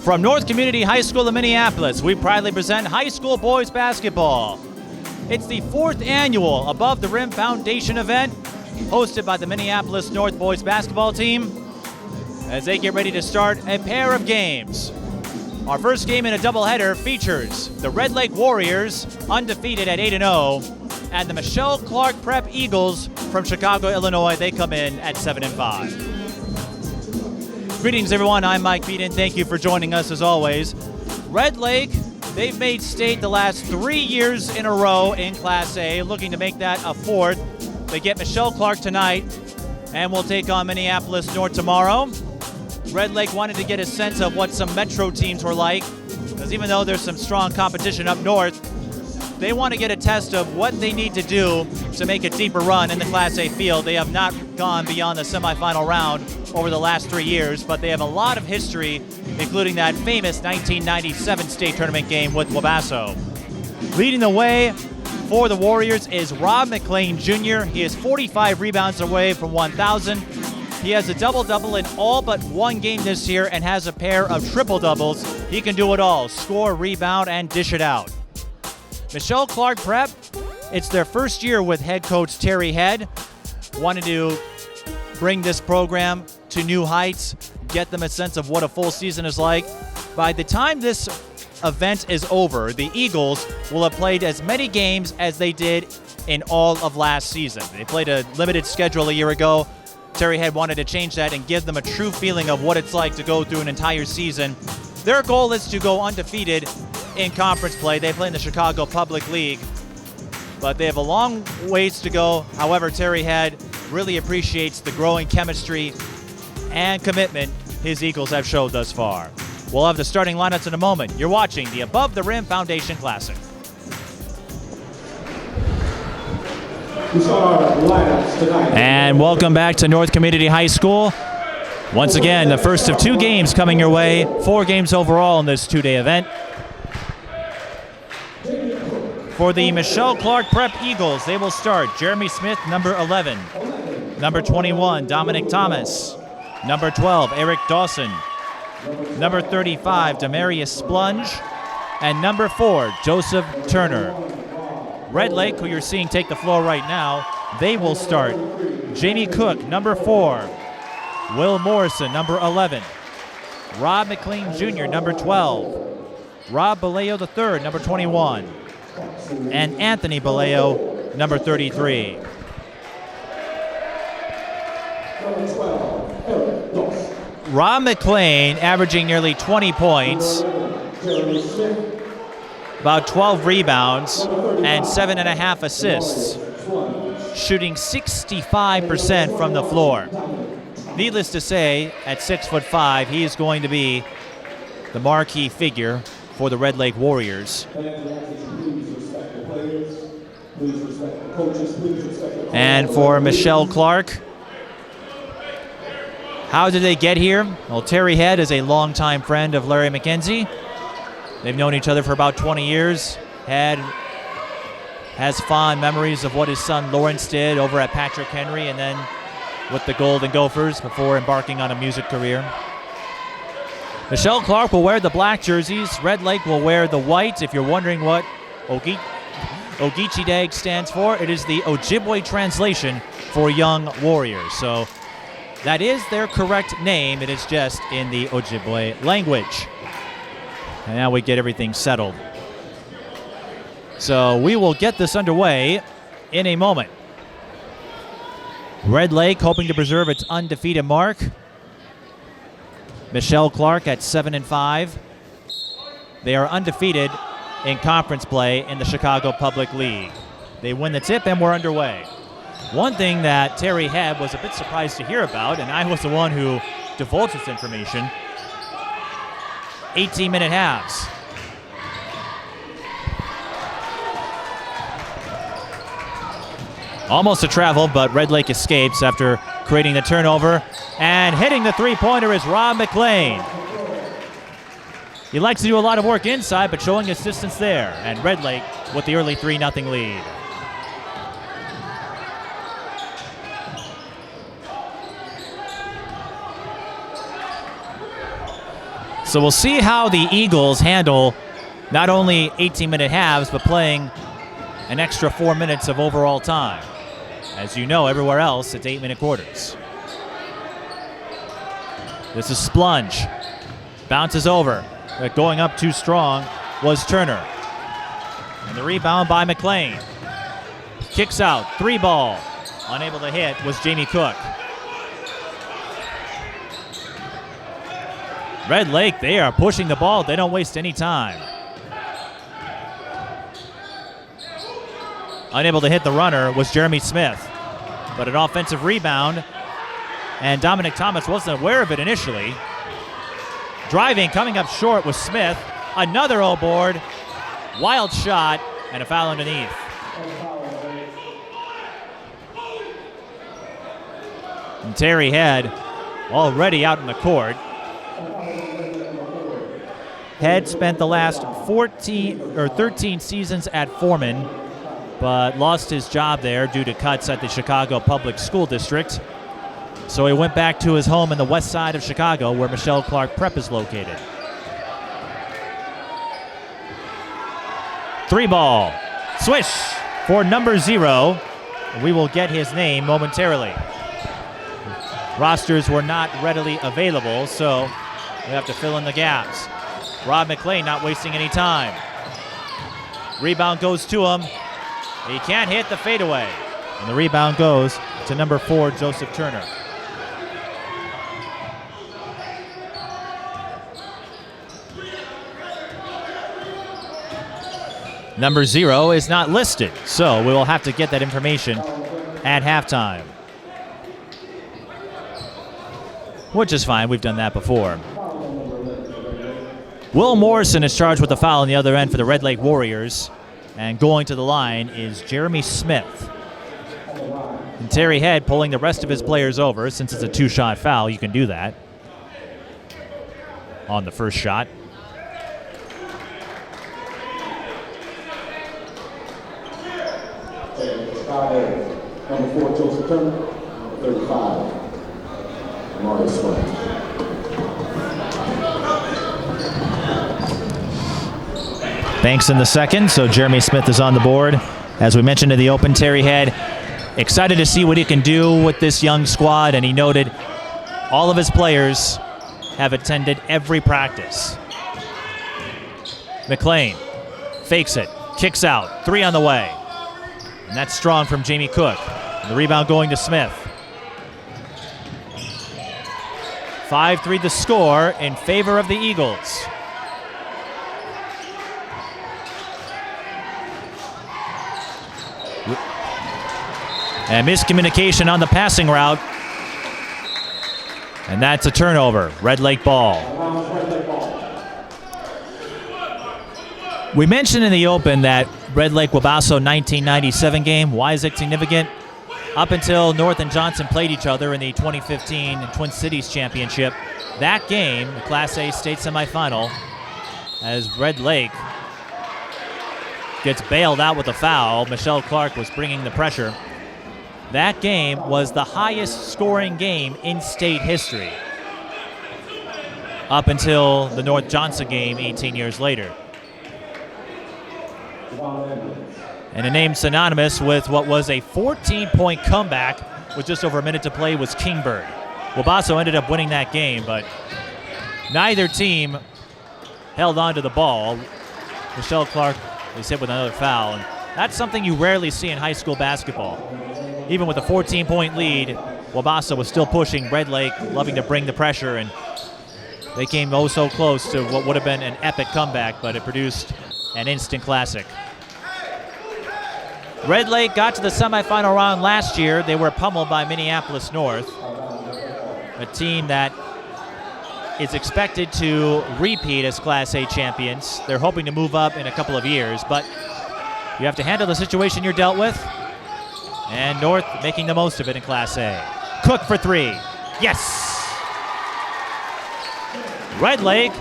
From North Community High School in Minneapolis, we proudly present high school boys basketball. It's the 4th annual Above the Rim Foundation event, hosted by the Minneapolis North boys basketball team, as they get ready to start a pair of games. Our first game in a doubleheader features the Red Lake Warriors, undefeated at 8-0, and the Michele Clark Prep Eagles from Chicago, Illinois. They come in at 7-5. Greetings, everyone. I'm Mike Beaton. Thank you for joining us as always. Red Lake, they've made state the last 3 years in a row in Class A, looking to make that a 4th. They get Michele Clark tonight, and will take on Minneapolis North tomorrow. Red Lake wanted to get a sense of what some Metro teams were like, because even though there's some strong competition up north, they want to get a test of what they need to do to make a deeper run in the Class A field. They have not gone beyond the semifinal round over the last 3 years, but they have a lot of history, including that famous 1997 state tournament game with Wabasso. Leading the way for the Warriors is Rob McClain Jr. He is 45 rebounds away from 1,000. He has a double-double in all but one game this year and has a pair of triple-doubles. He can do it all: score, rebound, and dish it out. Michele Clark Prep, it's their first year with head coach Terry Head. Wanted to bring this program to new heights, get them a sense of what a full season is like. By the time this event is over, the Eagles will have played as many games as they did in all of last season. They played a limited schedule a year ago. Terry Head wanted to change that and give them a true feeling of what it's like to go through an entire season. Their goal is to go undefeated in conference play. They play in the Chicago Public League, but they have a long ways to go. However, Terry Head really appreciates the growing chemistry and commitment his Eagles have showed thus far. We'll have the starting lineups in a moment. You're watching the Above the Rim Foundation Classic. And welcome back to North Community High School. Once again, the first of 2 games coming your way. 4 games overall in this 2-day event. For the Michele Clark Prep Eagles, they will start Jeremy Smith, number 11. Number 21, Dominic Thomas. Number 12, Eric Dawson. Number 35, Demarius Splunge. And number 4, Joseph Turner. Red Lake, who you're seeing take the floor right now, they will start Jamie Cook, number 4. Will Morrison, number 11. Rob McClain Jr., number 12. Rob Baleo III, number 21. And Anthony Baleo, number 33. Rob McClain averaging nearly 20 points, about 12 rebounds, and 7.5 assists, shooting 65% from the floor. Needless to say, at 6'5", he is going to be the marquee figure for the Red Lake Warriors. And for Michele Clark, how did they get here? Well, Terry Head is a longtime friend of Larry McKenzie. They've known each other for about 20 years. Head has fond memories of what his son Lawrence did over at Patrick Henry and then with the Golden Gophers before embarking on a music career. Michele Clark will wear the black jerseys. Red Lake will wear the white. If you're wondering what Ogeechee stands for, it is the Ojibwe translation for Young Warriors. So that is their correct name. It is just in the Ojibwe language. And now we get everything settled. So we will get this underway in a moment. Red Lake hoping to preserve its undefeated mark. Michele Clark at 7-5. They are undefeated in conference play in the Chicago Public League. They win the tip and we're underway. One thing that Terry Head was a bit surprised to hear about, and I was the one who divulged this information, 18-minute halves. Almost a travel, but Red Lake escapes after creating the turnover. And hitting the three-pointer is Rob McClain. He likes to do a lot of work inside, but showing his distance there. And Red Lake with the early 3-0 lead. So we'll see how the Eagles handle not only 18-minute halves, but playing an extra 4 minutes of overall time. As you know, everywhere else, it's 8-minute quarters. This is Splunge. Bounces over. But going up too strong was Turner. And the rebound by McLean. Kicks out. 3 ball. Unable to hit was Jamie Cook. Red Lake, they are pushing the ball. They don't waste any time. Unable to hit the runner was Jeremy Smith. But an offensive rebound, and Dominic Thomas wasn't aware of it initially. Driving, coming up short was Smith. Another O-board. Wild shot, and a foul underneath. And Terry Head already out in the court. Head spent the last 13 seasons at Foreman, but lost his job there due to cuts at the Chicago Public School District. So he went back to his home in the west side of Chicago, where Michele Clark Prep is located. 3 ball. Swish for number 0. We will get his name momentarily. Rosters were not readily available, so we have to fill in the gaps. Rob McLean not wasting any time. Rebound goes to him. He can't hit the fadeaway. And the rebound goes to number 4, Joseph Turner. Number 0 is not listed, so we will have to get that information at halftime. Which is fine, we've done that before. Will Morrison is charged with a foul on the other end for the Red Lake Warriors. And going to the line is Jeremy Smith. And Terry Head pulling the rest of his players over. Since it's a 2-shot foul, you can do that on the first shot. Number 4, Joseph Turner. 35, Marius Swain. Banks in the second, so Jeremy Smith is on the board. As we mentioned in the open, Terry Head excited to see what he can do with this young squad, and he noted all of his players have attended every practice. McLean fakes it, kicks out, 3 on the way. And that's strong from Jamie Cook. And the rebound going to Smith. 5-3 the score in favor of the Eagles. And miscommunication on the passing route. And that's a turnover. Red Lake ball. We mentioned in the open that Red Lake Wabasso 1997 game. Why is it significant? Up until North and Johnson played each other in the 2015 Twin Cities Championship. That game, the Class A state semifinal, as Red Lake gets bailed out with a foul. Michele Clark was bringing the pressure. That game was the highest scoring game in state history up until the North Johnson game 18 years later. And a name synonymous with what was a 14-point comeback with just over a minute to play was Kingbird. Wabasso ended up winning that game, but neither team held on to the ball. Michele Clark is hit with another foul, and that's something you rarely see in high school basketball. Even with a 14-point lead, Wabasso was still pushing Red Lake, loving to bring the pressure, and they came oh so close to what would have been an epic comeback, but it produced an instant classic. Red Lake got to the semifinal round last year. They were pummeled by Minneapolis North, a team that is expected to repeat as Class A champions. They're hoping to move up in a couple of years, but you have to handle the situation you're dealt with. And North making the most of it in Class A. Cook for 3. Yes! Red Lake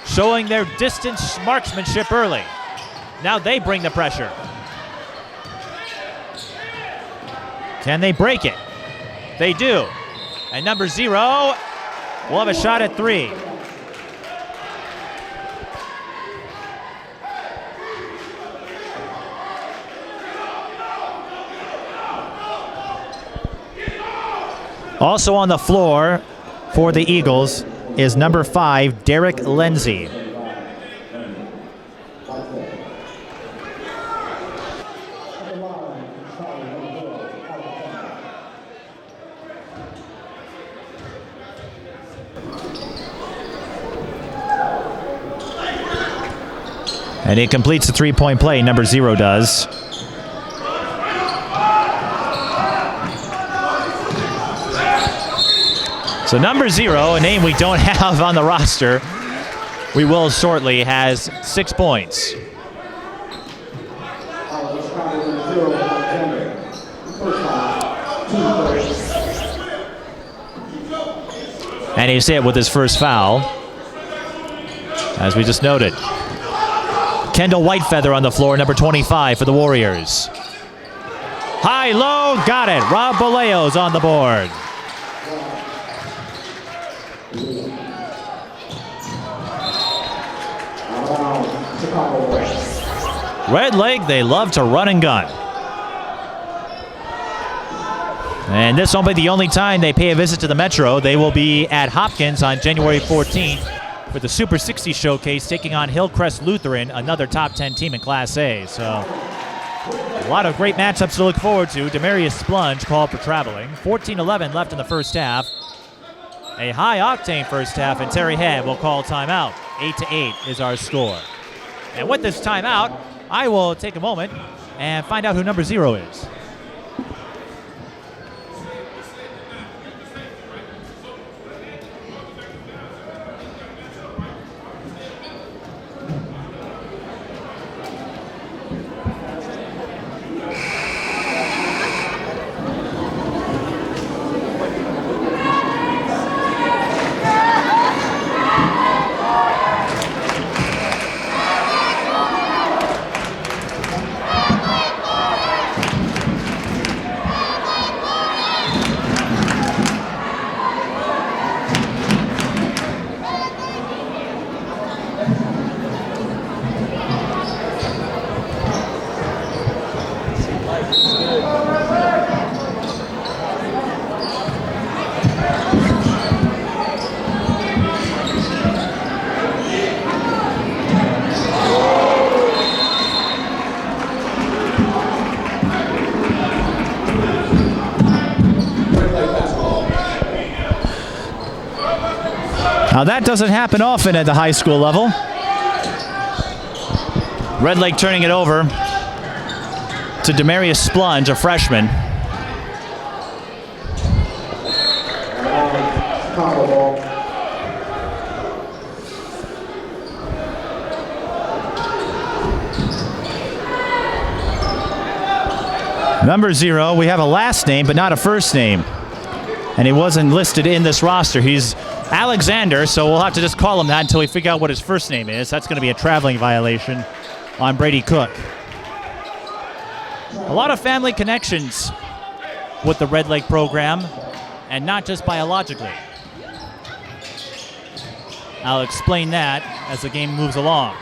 showing their distance marksmanship early. Now they bring the pressure. Can they break it? They do. And number 0 will have a shot at 3. Also on the floor for the Eagles is number 5, Derek Lindsay. And he completes the three-point play, number 0 does. So number 0, a name we don't have on the roster, we will shortly, has 6 points. And he's hit with his first foul, as we just noted. Kendall Whitefeather on the floor, number 25 for the Warriors. High, low, got it. Rob Boleo's on the board. Red Lake, they love to run and gun. And this won't be the only time they pay a visit to the Metro. They will be at Hopkins on January 14th for the Super 60 Showcase, taking on Hillcrest Lutheran, another top 10 team in Class A. So a lot of great matchups to look forward to. Demarius Splunge called for traveling. 14-11 left in the first half. A high-octane first half, and Terry Head will call timeout. 8-8 is our score. And with this timeout, I will take a moment and find out who number 0 is. Now that doesn't happen often at the high school level. Red Lake turning it over to Demarius Splunge, a freshman. Number 0, we have a last name but not a first name. And he wasn't listed in this roster. He's Alexander, so we'll have to just call him that until we figure out what his first name is. That's going to be a traveling violation on Brady Cook. A lot of family connections with the Red Lake program, and not just biologically. I'll explain that as the game moves along.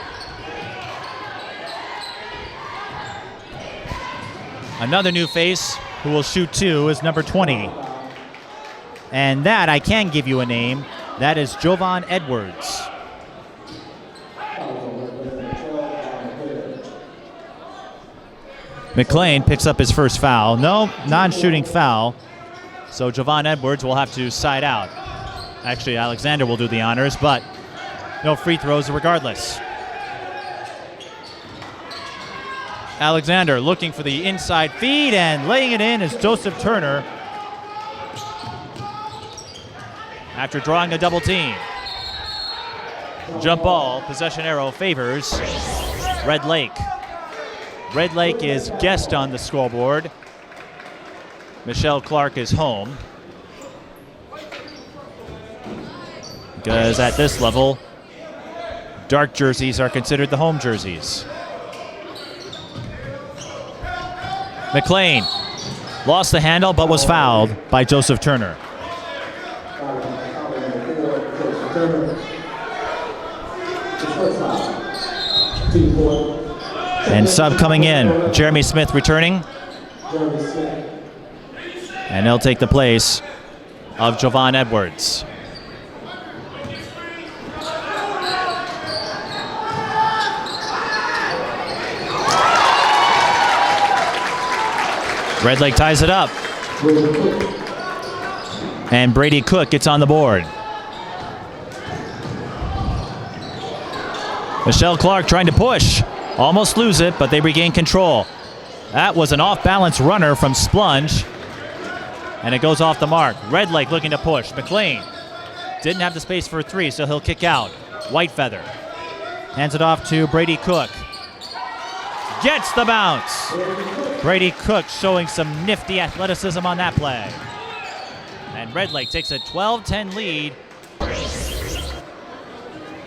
Another new face who will shoot 2 is number 20. And that, I can give you a name. That is Jovan Edwards. McLean picks up his first foul. No, non-shooting foul. So Jovan Edwards will have to side out. Actually, Alexander will do the honors, but no free throws regardless. Alexander looking for the inside feed, and laying it in is Joseph Turner after drawing a double team. Jump ball, possession arrow favors Red Lake. Red Lake is guest on the scoreboard. Michele Clark is home. Because at this level, dark jerseys are considered the home jerseys. McLean lost the handle but was fouled by Joseph Turner. And sub coming in, Jeremy Smith returning. And he'll take the place of Jovan Edwards. Red Lake ties it up. And Brady Cook gets on the board. Michele Clark trying to push. Almost lose it, but they regain control. That was an off-balance runner from Splunge. And it goes off the mark. Red Lake looking to push. McLean didn't have the space for a three, so he'll kick out. Whitefeather hands it off to Brady Cook. Gets the bounce. Brady Cook showing some nifty athleticism on that play. And Red Lake takes a 12-10 lead.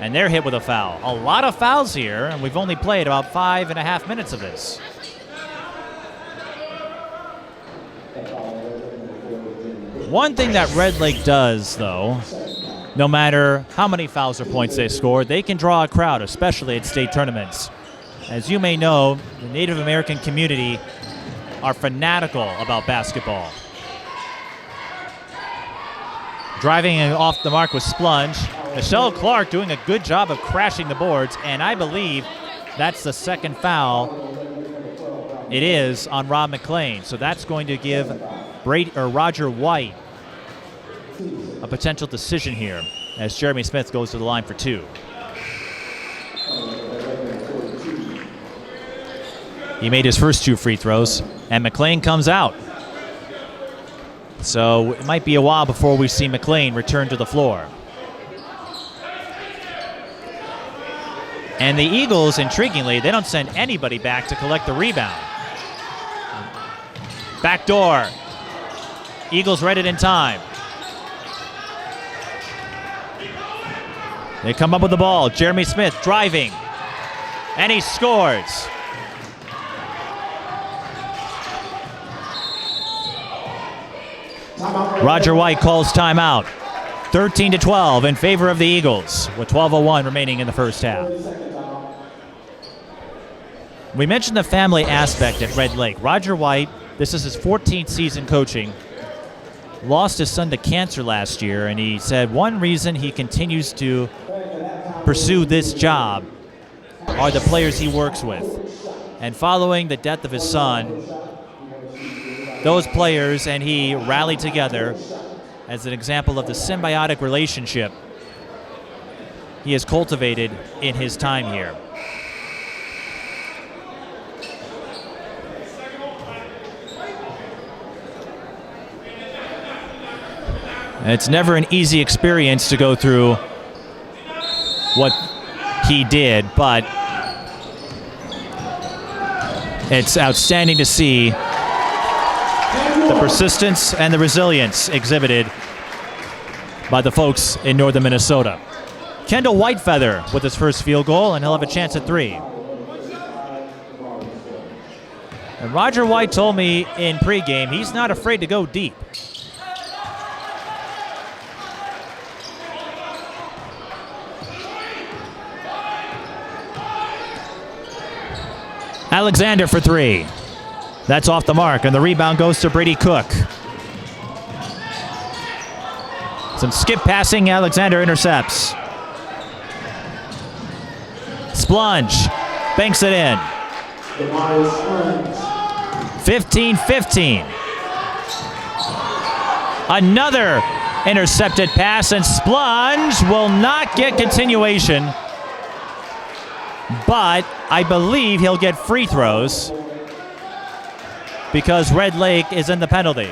And they're hit with a foul. A lot of fouls here, and we've only played about 5.5 minutes of this. One thing that Red Lake does, though, no matter how many fouls or points they score, they can draw a crowd, especially at state tournaments. As you may know, the Native American community are fanatical about basketball. Driving off the mark with Splunge. Michele Clark doing a good job of crashing the boards, and I believe that's the second foul. It is on Rob McLean, so that's going to give Roger White a potential decision here as Jeremy Smith goes to the line for two. He made his first two free throws, and McLean comes out. So it might be a while before we see McLean return to the floor. And the Eagles, intriguingly, they don't send anybody back to collect the rebound. Back door. Eagles read it in time. They come up with the ball. Jeremy Smith driving. And he scores. Roger White calls timeout. 13-12 in favor of the Eagles with 12:01 remaining in the first half. We mentioned the family aspect at Red Lake. Roger White, this is his 14th season coaching, lost his son to cancer last year, and he said one reason he continues to pursue this job are the players he works with. And following the death of his son, those players and he rallied together as an example of the symbiotic relationship he has cultivated in his time here. And it's never an easy experience to go through what he did, but it's outstanding to see the persistence and the resilience exhibited by the folks in northern Minnesota. Kendall Whitefeather with his first field goal, and he'll have a chance at three. And Roger White told me in pregame he's not afraid to go deep. Alexander for three. That's off the mark, and the rebound goes to Brady Cook. Some skip passing, Alexander intercepts. Splunge banks it in. 15-15. Another intercepted pass, and Splunge will not get continuation, but I believe he'll get free throws because Red Lake is in the penalty.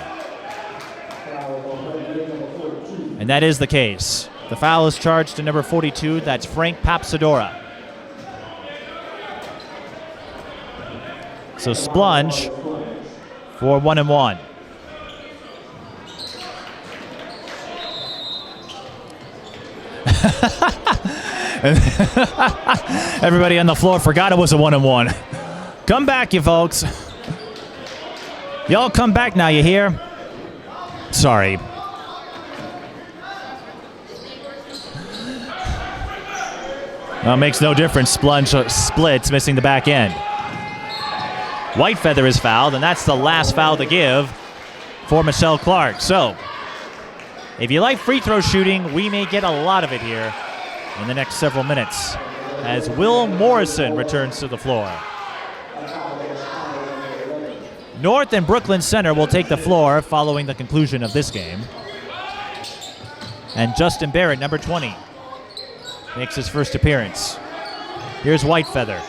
And that is the case. The foul is charged to number 42. That's Frank Papsadora. So Splunge for 1-1. Everybody on the floor forgot it was a 1-1. Come back, you folks. Y'all come back now, you hear? Sorry. Well, it makes no difference. Splunge splits, missing the back end. Whitefeather is fouled, and that's the last foul to give for Michele Clark. So, If you like free throw shooting, we may get a lot of it here in the next several minutes as Will Morrison returns to the floor. North and Brooklyn Center will take the floor following the conclusion of this game. And Justin Barrett, number 20, makes his first appearance. Here's Whitefeather.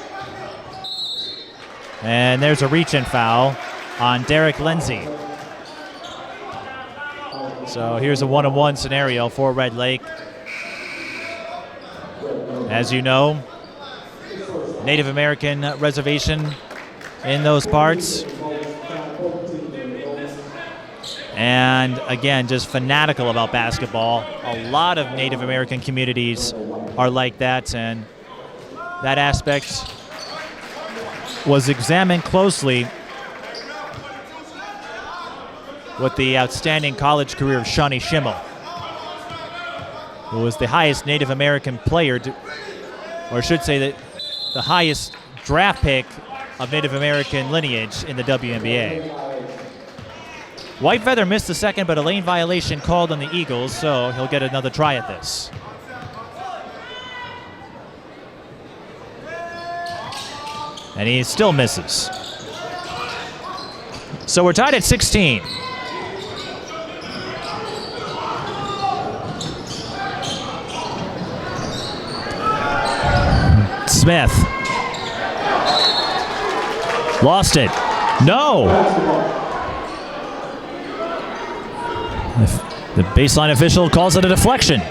And there's a reach-in foul on Derek Lindsay. So here's a one-on-one scenario for Red Lake. As you know, Native American reservation in those parts. And again, just fanatical about basketball. A lot of Native American communities are like that, and that aspect was examined closely with the outstanding college career of Shawnee Schimmel, who was the highest Native American player, or I should say that the highest draft pick of Native American lineage in the WNBA. Whitefeather missed the second, but a lane violation called on the Eagles, so he'll get another try at this. And he still misses. So we're tied at 16. Smith. Lost it. No! The baseline official calls it a deflection.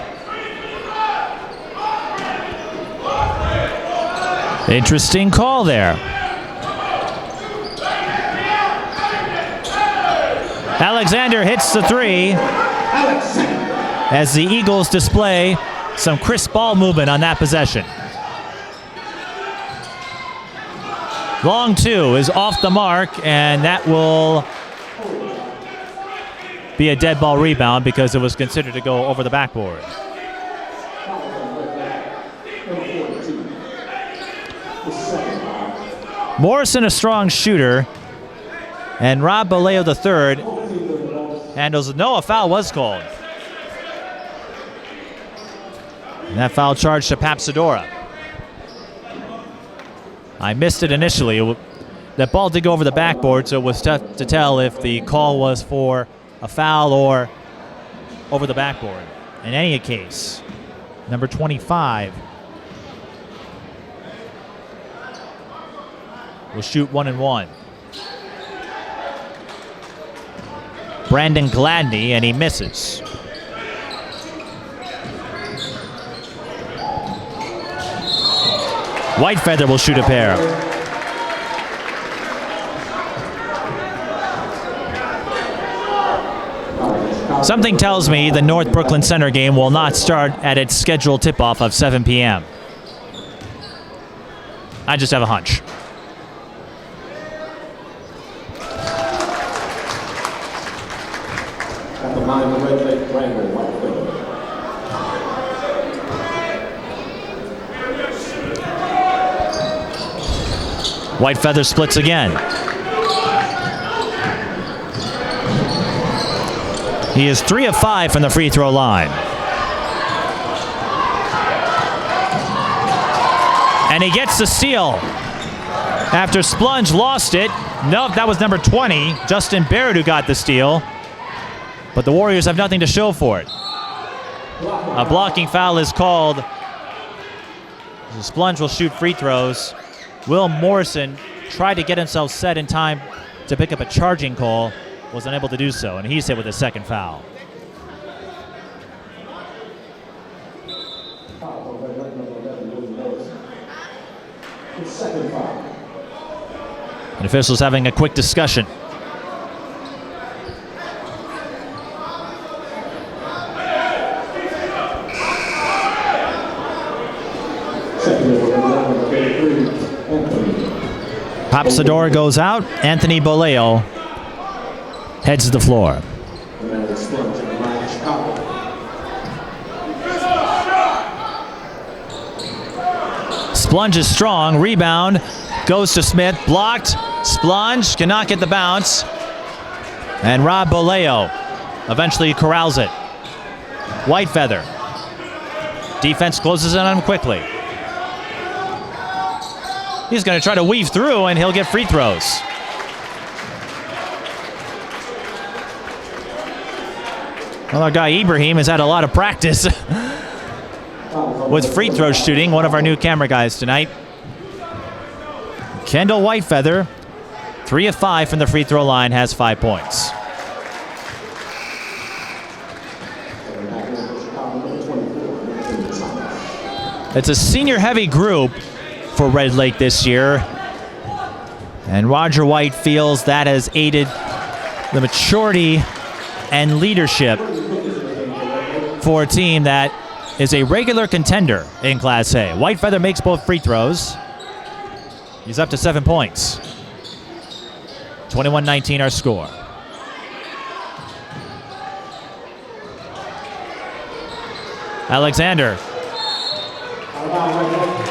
Interesting call there. Alexander hits the three as the Eagles display some crisp ball movement on that possession. Long two is off the mark, and that will be a dead ball rebound because it was considered to go over the backboard. Morrison, a strong shooter, and Rob Baleo III handles. No, a foul was called. And that foul charge to Papsadora. I missed it initially. That ball did go over the backboard, so it was tough to tell if the call was for a foul or over the backboard. In any case, number 25 will shoot 1 and 1. Brandon Gladney, and he misses. Whitefeather will shoot a pair. Something tells me the North Brooklyn Center game will not start at its scheduled tip-off of 7 p.m. I just have a hunch. At the line of Red Lake, Randall Whitefeather splits again. He is 3 of 5 from the free throw line. And he gets the steal after Splunge lost it. Nope, that was number 20, Justin Barrett, who got the steal. But the Warriors have nothing to show for it. A blocking foul is called. The Splunge will shoot free throws. Will Morrison tried to get himself set in time to pick up a charging call, was unable to do so, and he's hit with a second foul. And officials having a quick discussion. Papsadora goes out. Anthony Boleo heads to the floor. Splunge is strong. Rebound goes to Smith. Blocked. Splunge cannot get the bounce. And Rob Boleo eventually corrals it. Whitefeather. Defense closes in on him quickly. He's going to try to weave through, and he'll get free throws. Well, our guy Ibrahim has had a lot of practice with free throw shooting, one of our new camera guys tonight. Kendall Whitefeather, 3 of 5 from the free throw line, has 5 points. It's a senior-heavy group for Red Lake this year, and Roger White feels that has aided the maturity and leadership for a team that is a regular contender in Class A. Whitefeather makes both free throws. He's up to 7 points. 21-19 our score. Alexander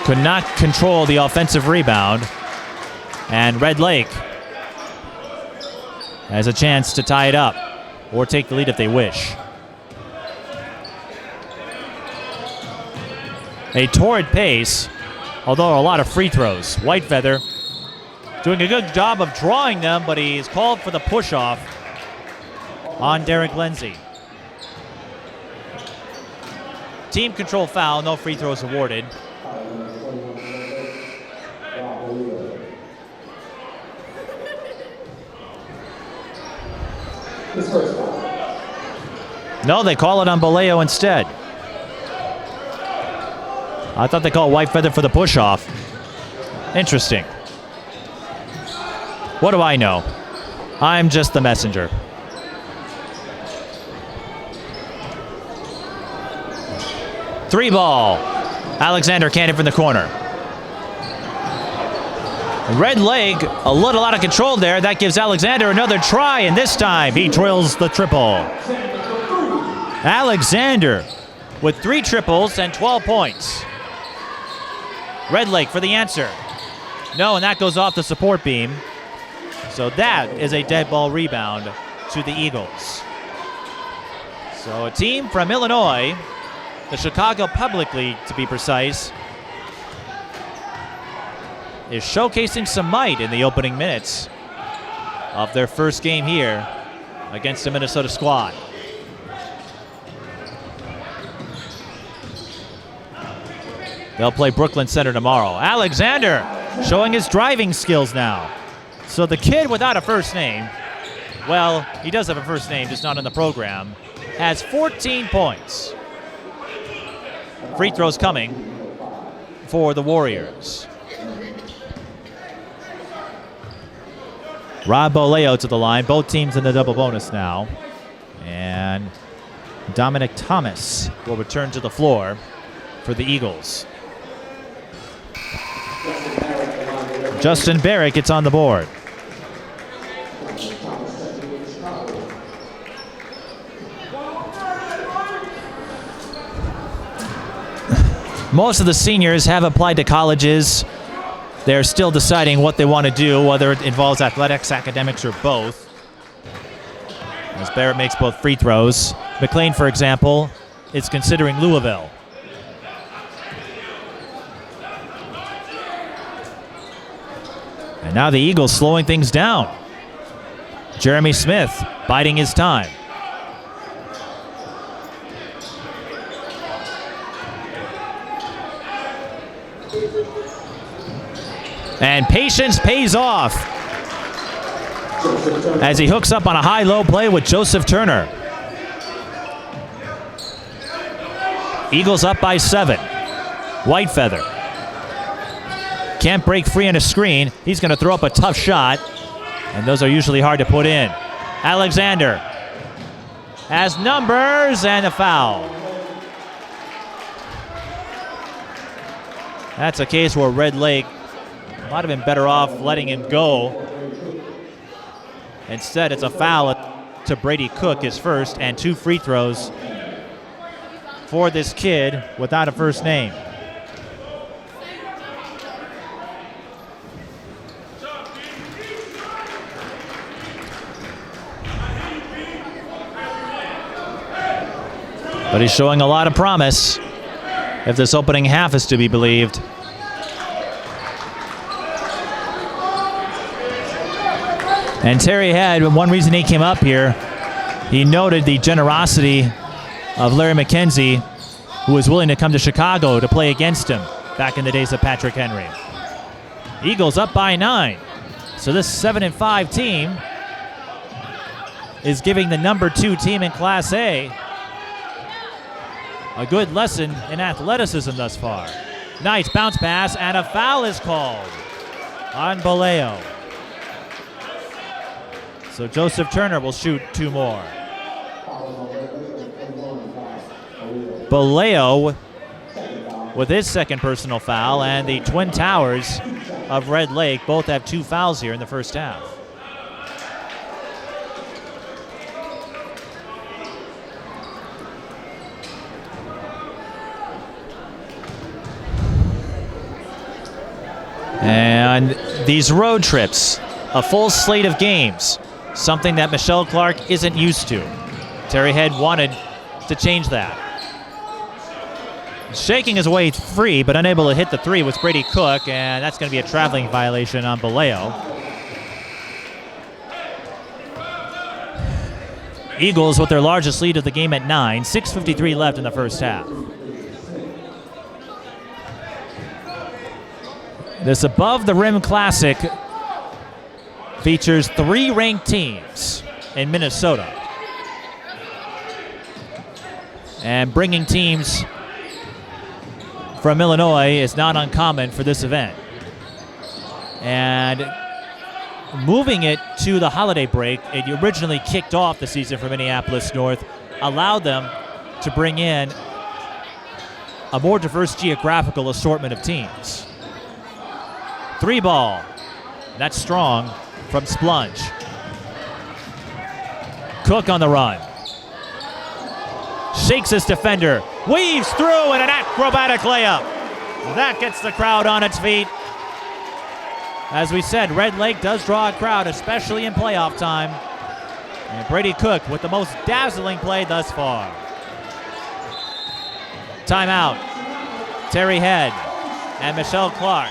could not control the offensive rebound, and Red Lake has a chance to tie it up or take the lead if they wish. A torrid pace, although a lot of free throws. Whitefeather doing a good job of drawing them, but he's called for the push-off on Derek Lindsay. Team control foul, no free throws awarded. No, they call it on Baleo instead. I thought they called Whitefeather for the push-off. Interesting. What do I know? I'm just the messenger. Three ball. Alexander can't hit from the corner. Red Lake a little out of control there. That gives Alexander another try, and this time he drills the triple. Alexander with 3 triples and 12 points. Red Lake for the answer. No, and that goes off the support beam. So that is a dead ball rebound to the Eagles. So a team from Illinois, the Chicago Public League to be precise, is showcasing some might in the opening minutes of their first game here against the Minnesota squad. They'll play Brooklyn Center tomorrow. Alexander showing his driving skills now. So the kid without a first name, well, he does have a first name, just not in the program, has 14 points. Free throws coming for the Warriors. Rob Boleo to the line. Both teams in the double bonus now. And Dominic Thomas will return to the floor for the Eagles. Justin Barrett gets on the board. Most of the seniors have applied to colleges. They're still deciding what they want to do, whether it involves athletics, academics, or both. As Barrett makes both free throws. McLean, for example, is considering Louisville. And now the Eagles slowing things down. Jeremy Smith biding his time. And patience pays off as he hooks up on a high-low play with Joseph Turner. Eagles up by 7. Whitefeather can't break free on a screen. He's going to throw up a tough shot, and those are usually hard to put in. Alexander has numbers and a foul. That's a case where Red Lake might have been better off letting him go. Instead, it's a foul to Brady Cook, his first, and 2 free throws for this kid without a first name. But he's showing a lot of promise, if this opening half is to be believed. And Terry Head, one reason he came up here, he noted the generosity of Larry McKenzie, who was willing to come to Chicago to play against him back in the days of Patrick Henry. Eagles up by 9. So this 7-5 team is giving the number 2 team in Class A a good lesson in athleticism thus far. Nice bounce pass, and a foul is called on Baleo. So Joseph Turner will shoot 2 more. Baleo with his second personal foul, and the Twin Towers of Red Lake both have 2 fouls here in the first half. And these road trips, a full slate of games, something that Michele Clark isn't used to. Terry Head wanted to change that. Shaking his way free, but unable to hit the 3 was Brady Cook, and that's going to be a traveling violation on Baleo. Eagles with their largest lead of the game at 9, 6:53 left in the first half. This Above the Rim Classic features 3 ranked teams in Minnesota. And bringing teams from Illinois is not uncommon for this event. And moving it to the holiday break, it originally kicked off the season for Minneapolis North, allowed them to bring in a more diverse geographical assortment of teams. 3 ball, that's strong from Splunge. Cook on the run. Shakes his defender, weaves through, and an acrobatic layup. That gets the crowd on its feet. As we said, Red Lake does draw a crowd, especially in playoff time. And Brady Cook with the most dazzling play thus far. Timeout. Terry Head and Michele Clark.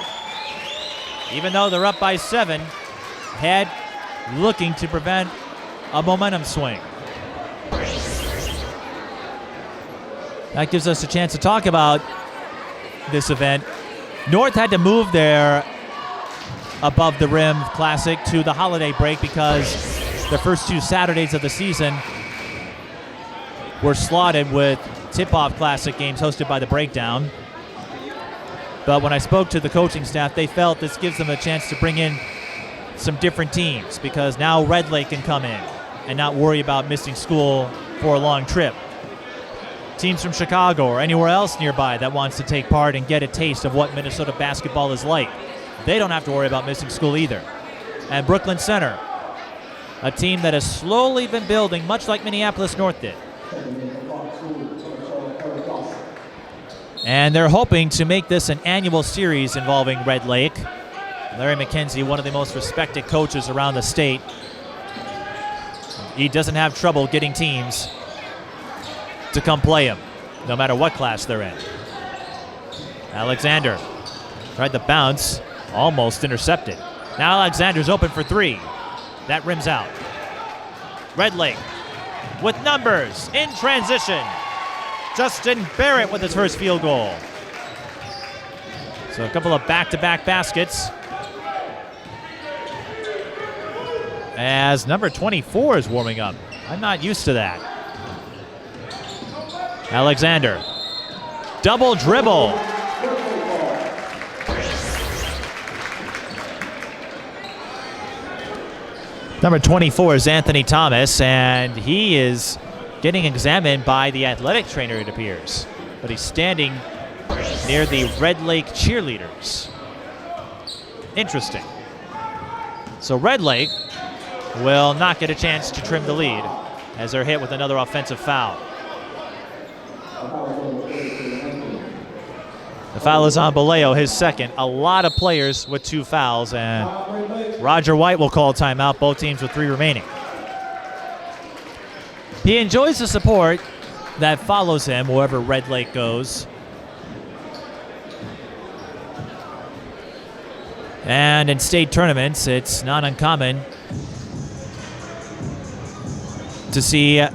Even though they're up by 7, Head looking to prevent a momentum swing. That gives us a chance to talk about this event. North had to move their Above the Rim Classic to the holiday break because the first 2 Saturdays of the season were slotted with tip-off Classic games hosted by the Breakdown. But when I spoke to the coaching staff, they felt this gives them a chance to bring in some different teams because now Red Lake can come in and not worry about missing school for a long trip. Teams from Chicago or anywhere else nearby that wants to take part and get a taste of what Minnesota basketball is like, they don't have to worry about missing school either. And Brooklyn Center, a team that has slowly been building, much like Minneapolis North did. And they're hoping to make this an annual series involving Red Lake. Larry McKenzie, one of the most respected coaches around the state. He doesn't have trouble getting teams to come play him, no matter what class they're in. Alexander tried the bounce, almost intercepted. Now Alexander's open for 3. That rims out. Red Lake with numbers in transition. Justin Barrett with his first field goal. So a couple of back-to-back baskets. As number 24 is warming up. I'm not used to that. Alexander. Double dribble. Number 24 is Anthony Thomas, and he is getting examined by the athletic trainer, it appears. But he's standing near the Red Lake cheerleaders. Interesting. So Red Lake will not get a chance to trim the lead as they're hit with another offensive foul. The foul is on Baleo, his second. A lot of players with 2 fouls, and Roger White will call timeout, both teams with 3 remaining. He enjoys the support. that follows him wherever Red Lake goes. And in state tournaments, it's not uncommon to see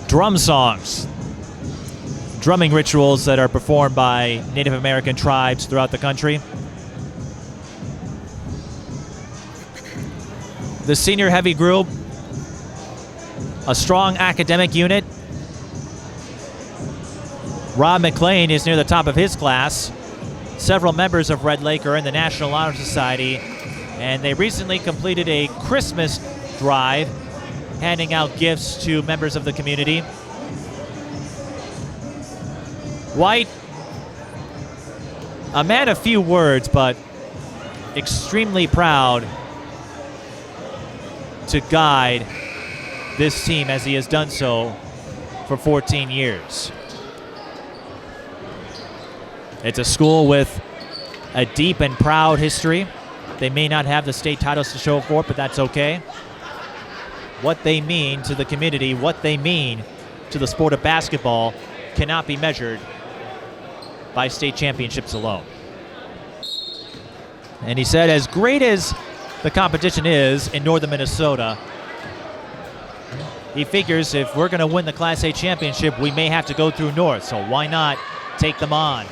drum songs, drumming rituals that are performed by Native American tribes throughout the country. The senior heavy group, a strong academic unit. Rob McLean is near the top of his class. Several members of Red Lake are in the National Honor Society, and they recently completed a Christmas drive, handing out gifts to members of the community. White, a man of few words, but extremely proud to guide this team as he has done so for 14 years. It's a school with a deep and proud history. They may not have the state titles to show for it, but that's okay. What they mean to the community, what they mean to the sport of basketball cannot be measured by state championships alone. And he said, as great as the competition is in northern Minnesota, he figures if we're going to win the Class A championship, we may have to go through North. So why not take them on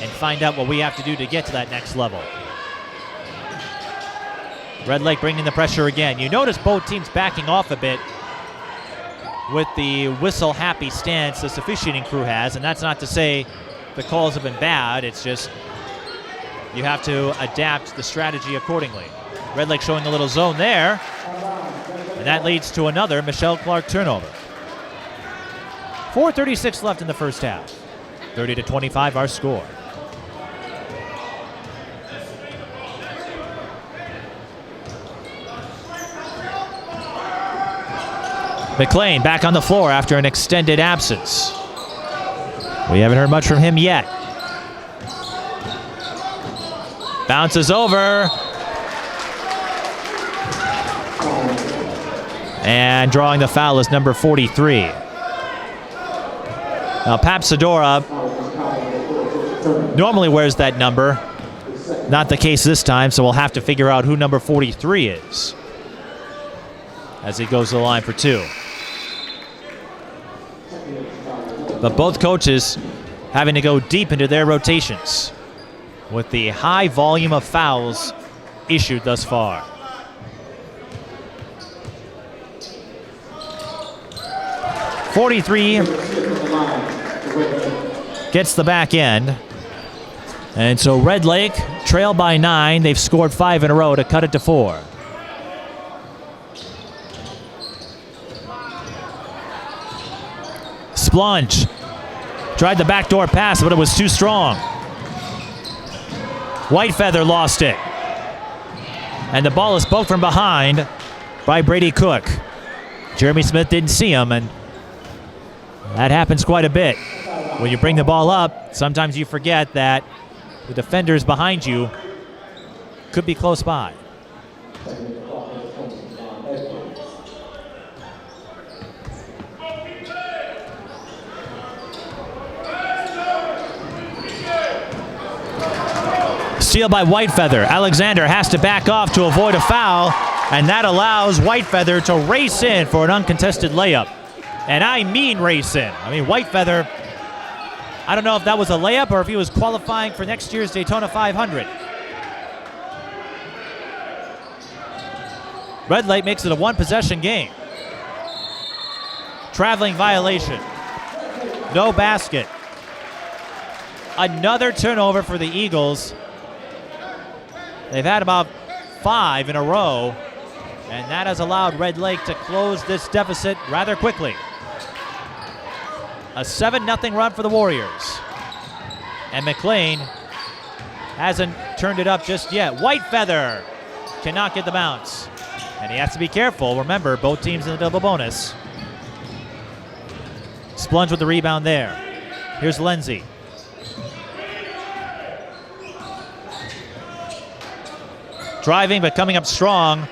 and find out what we have to do to get to that next level. Red Lake bringing the pressure again. You notice both teams backing off a bit with the whistle-happy stance this officiating crew has, and that's not to say the calls have been bad. It's just you have to adapt the strategy accordingly. Red Lake showing a little zone there, and that leads to another Michele Clark turnover. 4:36 left in the first half. 30-25 our score. McLean back on the floor after an extended absence. We haven't heard much from him yet. Bounces over. And drawing the foul is number 43. Now, Papsadora normally wears that number. Not the case this time, so we'll have to figure out who number 43 is as he goes to the line for two. But both coaches having to go deep into their rotations with the high volume of fouls issued thus far. .43 gets the back end. And so Red Lake trail by 9. They've scored 5 in a row to cut it to 4. Splunge tried the backdoor pass, but it was too strong. Whitefeather lost it. And the ball is poked from behind by Brady Cook. Jeremy Smith didn't see him, and that happens quite a bit. When you bring the ball up, sometimes you forget that the defenders behind you could be close by. Steal by Whitefeather. Alexander has to back off to avoid a foul, and that allows Whitefeather to race in for an uncontested layup. And I mean race in. I mean, Whitefeather, I don't know if that was a layup or if he was qualifying for next year's Daytona 500. Red Lake makes it a one-possession game. Traveling violation. No basket. Another turnover for the Eagles. They've had about 5 in a row, and that has allowed Red Lake to close this deficit rather quickly. A 7-0 run for the Warriors. And McLean hasn't turned it up just yet. Whitefeather cannot get the bounce. And he has to be careful. Remember, both teams in the double bonus. Splunge with the rebound there. Here's Lindsay. Driving, but coming up strong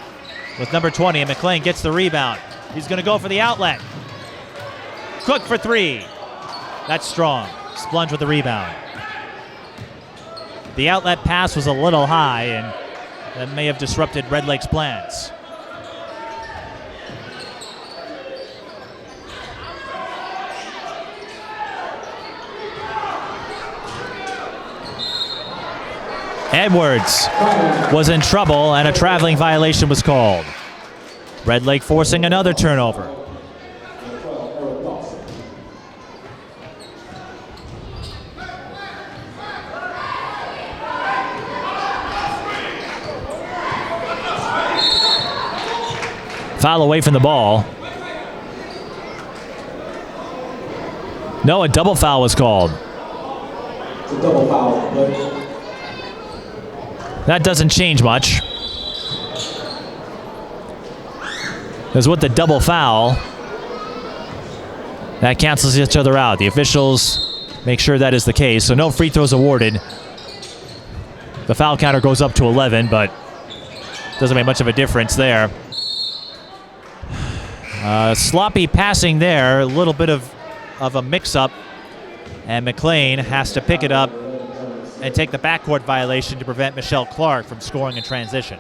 with number 20, and McLean gets the rebound. He's going to go for the outlet. Cook for three. That's strong. Splunge with the rebound. The outlet pass was a little high, and that may have disrupted Red Lake's plans. Edwards was in trouble, and a traveling violation was called. Red Lake forcing another turnover. Foul away from the ball. No, a double foul was called. It's a double foul. That doesn't change much. Because with the double foul, that cancels each other out. The officials make sure that is the case, so no free throws awarded. The foul counter goes up to 11, but doesn't make much of a difference there. Sloppy passing there, a little bit of a mix-up, and McLean has to pick it up and take the backcourt violation to prevent Michele Clark from scoring in transition.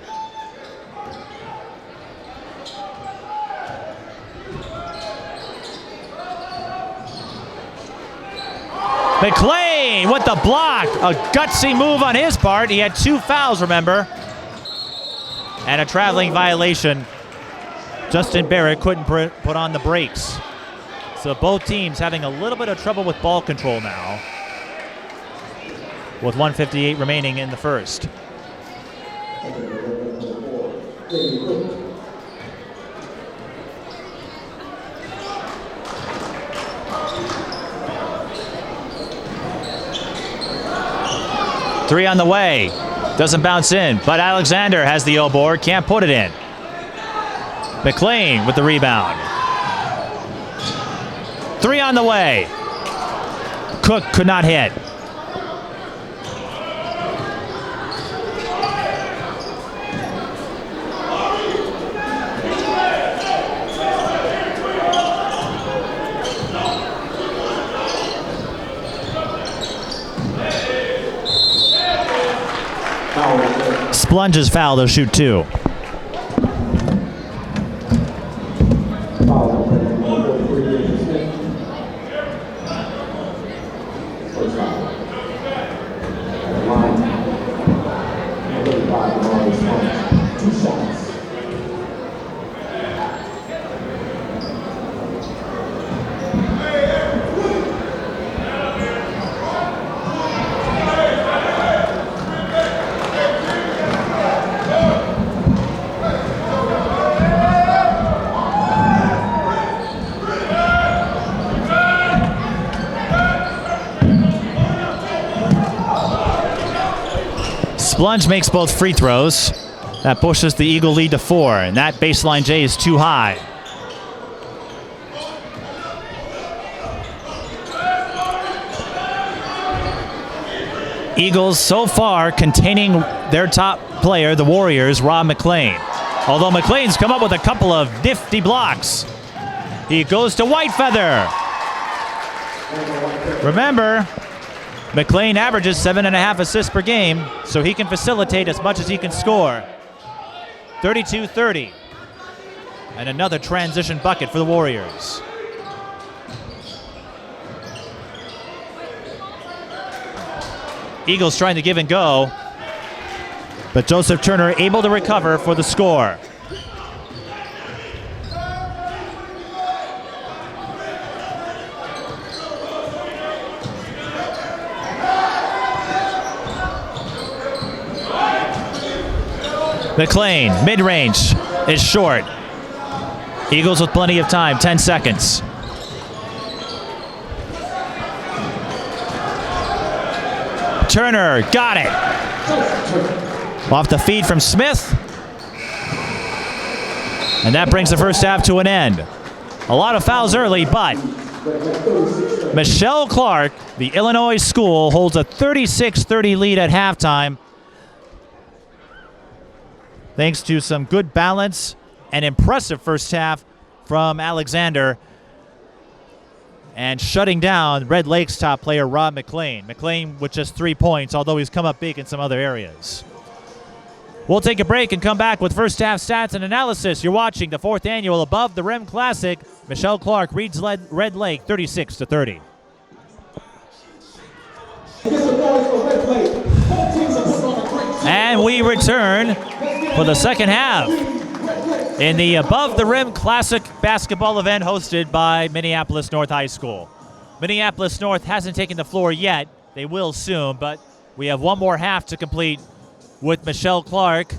McLean with the block, a gutsy move on his part. He had 2 fouls, remember, and a traveling violation. Justin Barrett couldn't put on the brakes. So both teams having a little bit of trouble with ball control now, with 1:58 remaining in the first. Three on the way. Doesn't bounce in, but Alexander has the O board, can't put it in. McLean with the rebound. Three on the way. Cook could not hit. Splunges foul, they'll shoot 2. Splunge makes both free throws. That pushes the Eagle lead to 4, and that baseline J is too high. Eagles so far containing their top player, the Warriors, Rob McLean. Although McLean's come up with a couple of nifty blocks. He goes to Whitefeather. Remember, McLean averages 7.5 assists per game, so he can facilitate as much as he can score. 32-30. And another transition bucket for the Warriors. Eagles trying to give and go, but Joseph Turner able to recover for the score. McLean, mid-range, is short. Eagles with plenty of time, 10 seconds. Turner, got it. Off the feed from Smith. And that brings the first half to an end. A lot of fouls early, but Michele Clark, the Illinois school, holds a 36-30 lead at halftime, thanks to some good balance and impressive first half from Alexander. and shutting down Red Lake's top player, Rob McLean. McLean with just 3 points, although he's come up big in some other areas. We'll take a break and come back with first half stats and analysis. You're watching the 4th annual Above the Rim Classic. Michele Clark leads Red Lake 36-30. And we return for the second half in the Above the Rim Classic basketball event hosted by Minneapolis North High School. Minneapolis North hasn't taken the floor yet. They will soon, but we have one more half to complete with Michele Clark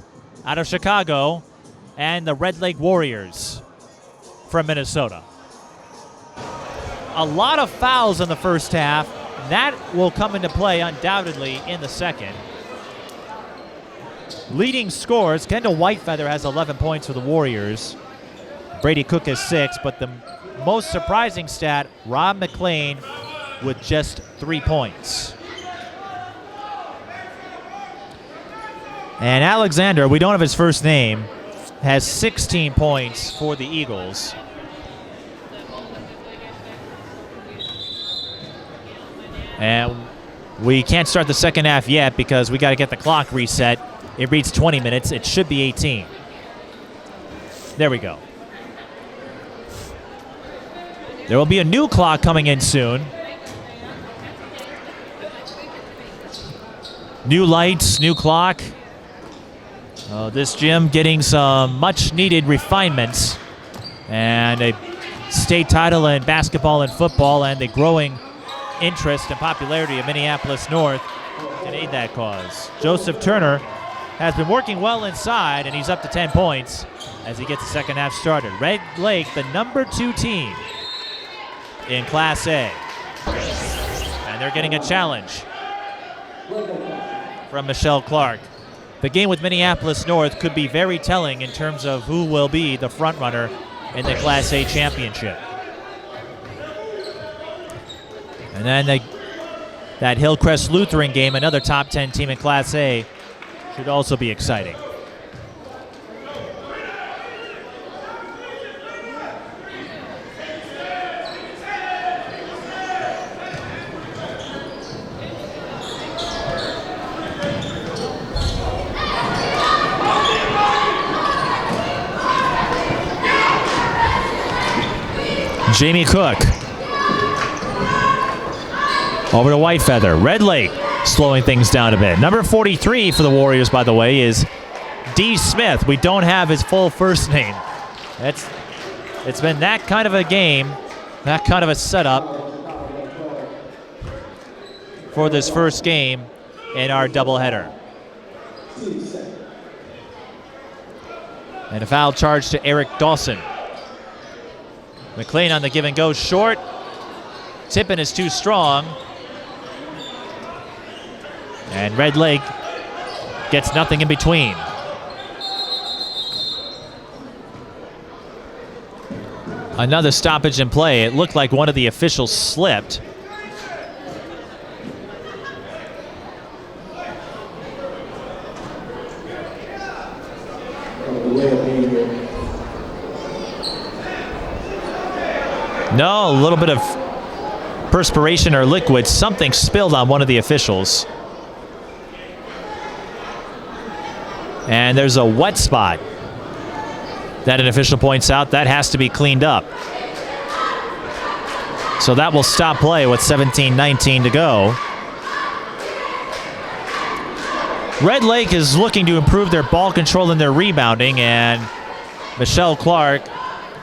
out of Chicago and the Red Lake Warriors from Minnesota. A lot of fouls in the first half. That will come into play undoubtedly in the second. Leading scores, Kendall Whitefeather has 11 points for the Warriors. Brady Cook has 6, but the most surprising stat, Rob McLean with just 3 points. And Alexander, we don't have his first name, has 16 points for the Eagles. And we can't start the second half yet because we got to get the clock reset. It reads 20 minutes. It should be 18. There we go. There will be a new clock coming in soon. New lights, new clock. This gym getting some much-needed refinements. And a state title in basketball and football and the growing interest and popularity of Minneapolis North can aid that cause. Joseph Turner has been working well inside, and he's up to 10 points as he gets the second half started. Red Lake, the number 2 team in Class A. And they're getting a challenge from Michele Clark. The game with Minneapolis North could be very telling in terms of who will be the front runner in the Class A championship. And then that Hillcrest Lutheran game, another top 10 team in Class A, should also be exciting. Jamie Cook. Over to Whitefeather. Red Lake slowing things down a bit. Number 43 for the Warriors, by the way, is D. Smith. We don't have his full first name. It's been that kind of a game, that kind of a setup for this first game in our doubleheader. And a foul charge to Eric Dawson. McLean on the give and go short. Tippin is too strong. And Red Lake gets nothing in between. Another stoppage in play. It looked like one of the officials slipped. No, a little bit of perspiration or liquid. Something spilled on one of the officials. And there's a wet spot that an official points out. That has to be cleaned up. So that will stop play with 17:19 to go. Red Lake is looking to improve their ball control and their rebounding, and Michele Clark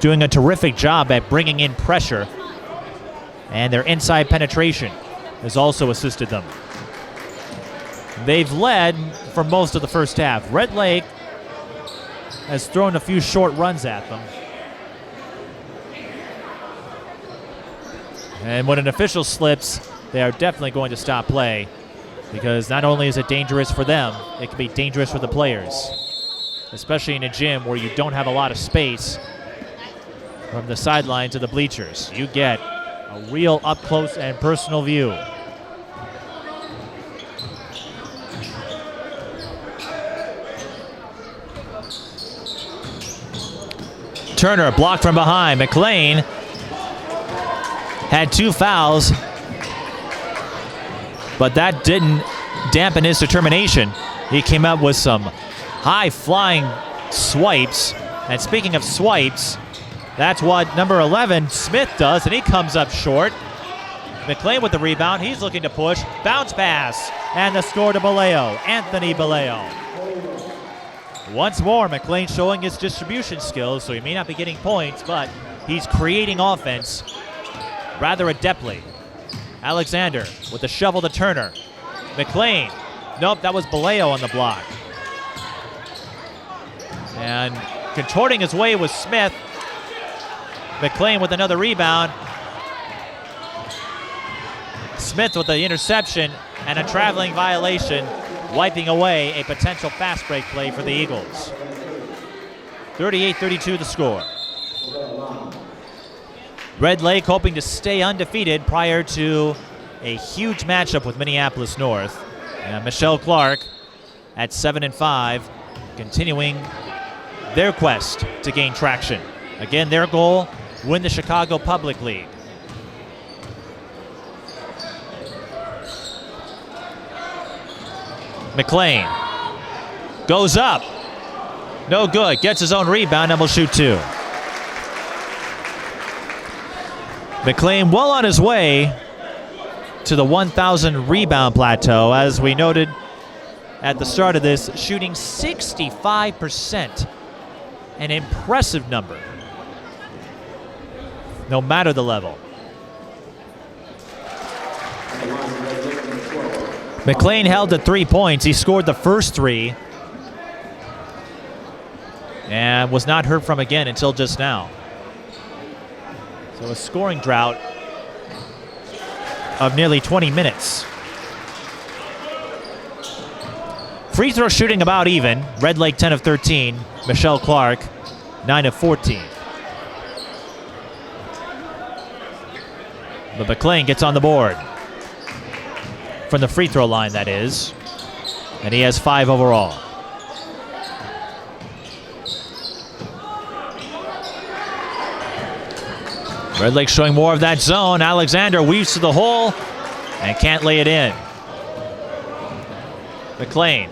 doing a terrific job at bringing in pressure. And their inside penetration has also assisted them. They've led for most of the first half. Red Lake has thrown a few short runs at them. And when an official slips, they are definitely going to stop play, because not only is it dangerous for them, it can be dangerous for the players, especially in a gym where you don't have a lot of space from the sideline to the bleachers. You get a real up-close and personal view. Turner blocked from behind. McLean had 2 fouls, but that didn't dampen his determination. He came up with some high-flying swipes. And speaking of swipes, that's what number 11, Smith, does, and he comes up short. McLean with the rebound. He's looking to push. Bounce pass. And the score to Baleo. Anthony Baleo. Once more, McLean showing his distribution skills, so he may not be getting points, but he's creating offense rather adeptly. Alexander with the shovel to Turner. McLean. Nope, that was Baleo on the block. And contorting his way was Smith. McLean with another rebound. Smith with the interception and a traveling violation, wiping away a potential fast break play for the Eagles. 38-32 the score. Red Lake hoping to stay undefeated prior to a huge matchup with Minneapolis North. And Michele Clark at 7-5, continuing their quest to gain traction. Again, their goal, win the Chicago Public League. McLean goes up. No good. Gets his own rebound and will shoot 2. McLean well on his way to the 1,000 rebound plateau, as we noted at the start of this, shooting 65%. An impressive number, no matter the level. McLean held to 3 points. He scored the first 3 and was not heard from again until just now. So a scoring drought of nearly 20 minutes. Free throw shooting about even. Red Lake 10 of 13. Michele Clark 9 of 14. But McLean gets on the board. From the free throw line, that is. And he has 5 overall. Red Lake showing more of that zone. Alexander weaves to the hole and can't lay it in. McLean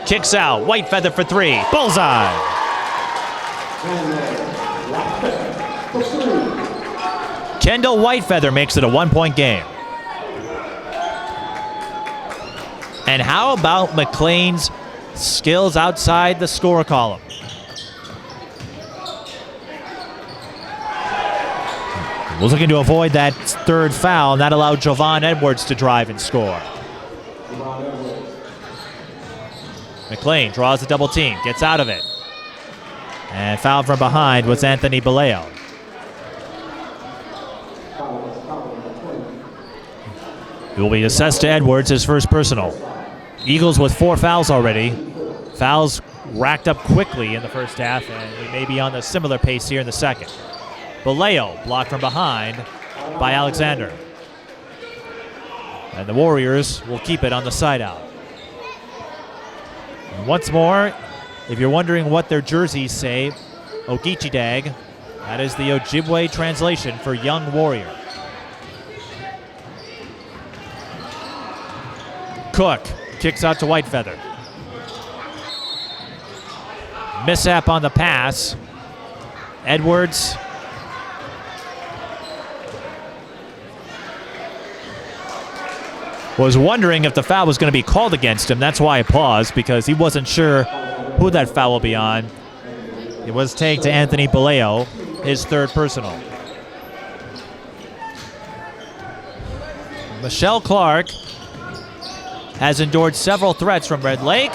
kicks out. White feather for 3. Bullseye. Kendall Whitefeather makes it a 1-point game. And how about McLean's skills outside the score column? Was looking to avoid that 3rd foul, and that allowed Jovan Edwards to drive and score. McLean draws the double team, gets out of it. And fouled from behind was Anthony Baleo. It will be assessed to Edwards, his first personal. Eagles with 4 fouls already. Fouls racked up quickly in the first half, and we may be on a similar pace here in the second. Baleo blocked from behind by Alexander. And the Warriors will keep it on the side out. And once more, if you're wondering what their jerseys say, Ogichidag, that is the Ojibwe translation for young warrior. Cook kicks out to Whitefeather. Mishap on the pass. Edwards was wondering if the foul was going to be called against him. That's why I paused, because he wasn't sure who that foul will be on. It was taken to Anthony Baleo, his 3rd personal. Michele Clark has endured several threats from Red Lake.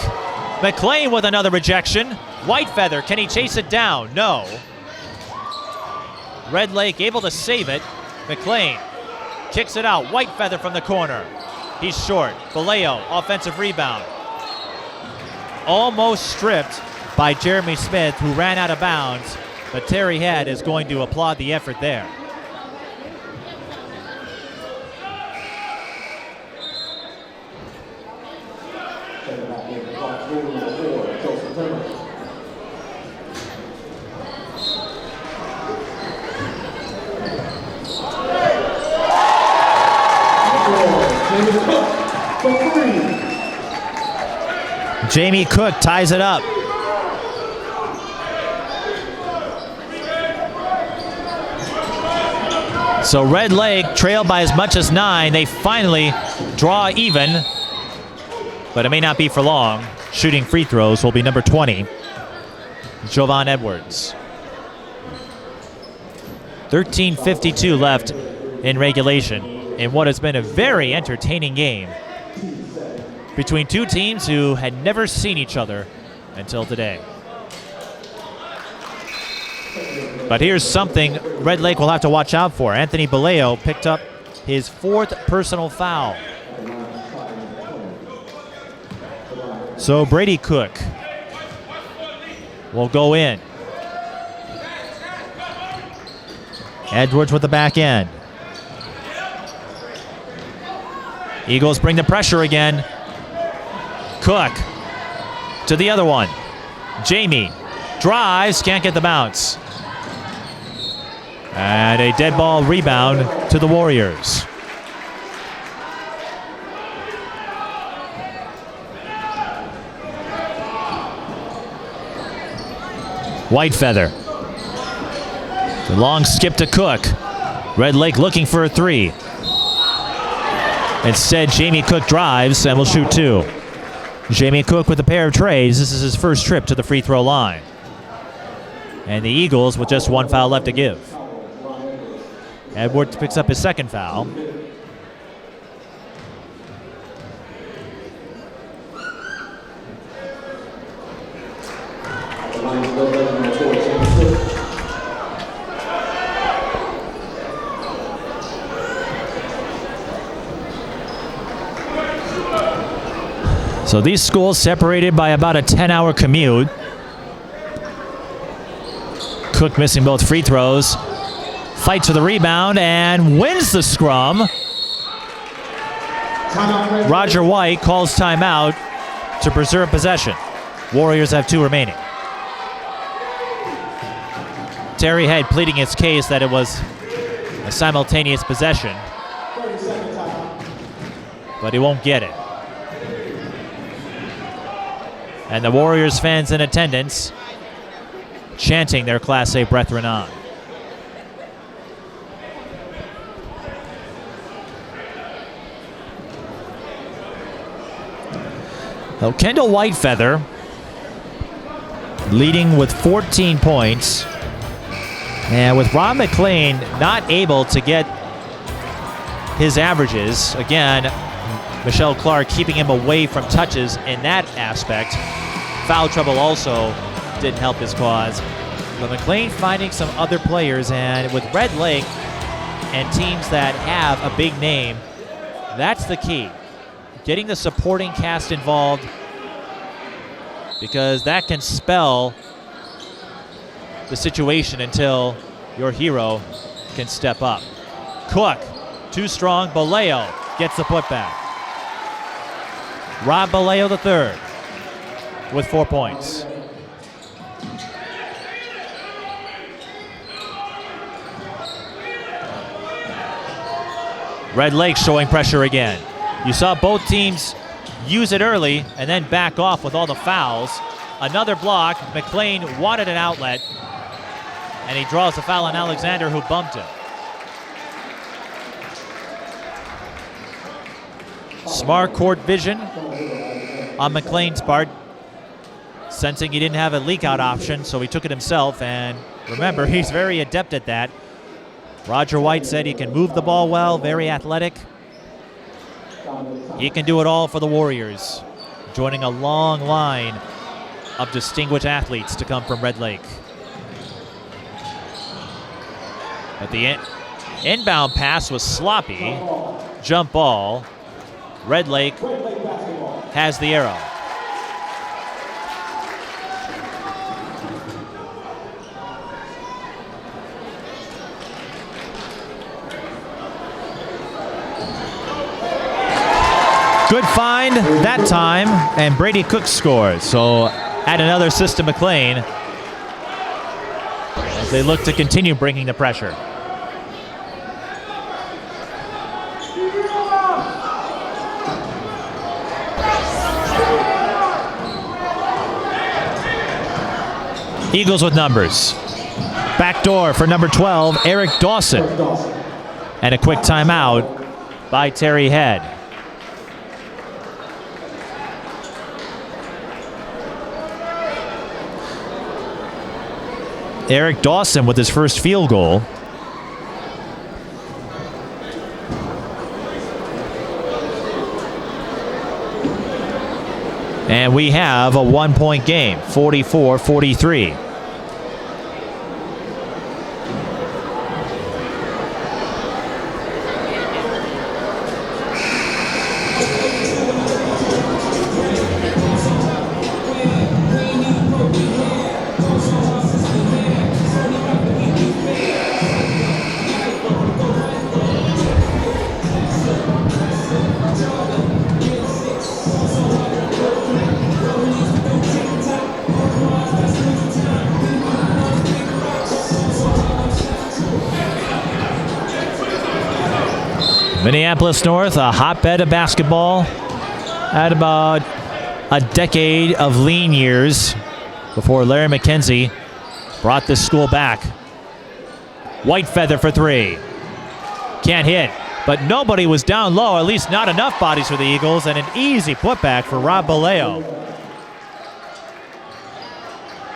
McLean with another rejection. Whitefeather, can he chase it down? No. Red Lake able to save it. McLean kicks it out. Whitefeather from the corner. He's short. Baleo, offensive rebound. Almost stripped by Jeremy Smith, who ran out of bounds, but Terry Head is going to applaud the effort there. for 3. Jamie Cook ties it up. So Red Lake trailed by as much as 9. They finally draw even, but it may not be for long. Shooting free throws will be number 20, Jovan Edwards. 13:52 left in regulation in what has been a very entertaining game between two teams who had never seen each other until today. But here's something Red Lake will have to watch out for. Anthony Baleo picked up his 4th personal foul. So Brady Cook will go in. Edwards with the back end. Eagles bring the pressure again. Cook to the other one. Jamie drives, can't get the bounce. And a dead ball rebound to the Warriors. Whitefeather. The long skip to Cook. Red Lake looking for a 3. Instead, Jamie Cook drives and will shoot 2. Jamie Cook with a pair of trays. This is his first trip to the free throw line. And the Eagles with just 1 foul left to give. Edwards picks up his 2nd foul. So these schools separated by about a 10-hour commute. Cook missing both free throws. Fights for the rebound and wins the scrum. Roger White calls timeout to preserve possession. Warriors have 2 remaining. Terry Head pleading his case that it was a simultaneous possession, but he won't get it. And the Warriors fans in attendance chanting their Class A brethren on. Now, Kendall Whitefeather leading with 14 points. And with Ron McLean not able to get his averages, again, Michele Clark keeping him away from touches in that aspect. Foul trouble also didn't help his cause. But McLean finding some other players, and with Red Lake and teams that have a big name, that's the key. Getting the supporting cast involved, because that can spell the situation until your hero can step up. Cook, too strong. Baleo gets the putback. Rob Baleo III with 4 points. Red Lake showing pressure again. You saw both teams use it early and then back off with all the fouls. Another block. McLean wanted an outlet, and he draws a foul on Alexander, who bumped him. Smart court vision on McLean's part, sensing he didn't have a leak-out option, so he took it himself, and remember, he's very adept at that. Roger White said he can move the ball well, very athletic. He can do it all for the Warriors, joining a long line of distinguished athletes to come from Red Lake. But the inbound pass was sloppy. Jump ball. Red Lake has the arrow. Good find that time, and Brady Cook scores. So add another assist to McLean as they look to continue bringing the pressure. Eagles with numbers. Backdoor for number 12, Eric Dawson. And a quick timeout by Terry Head. Eric Dawson with his first field goal. And we have a 1-point game, 44-43. Minneapolis North, a hotbed of basketball. Had about a decade of lean years before Larry McKenzie brought this school back. White feather for three. Can't hit, but nobody was down low, at least not enough bodies for the Eagles, and an easy putback for Rob Baleo.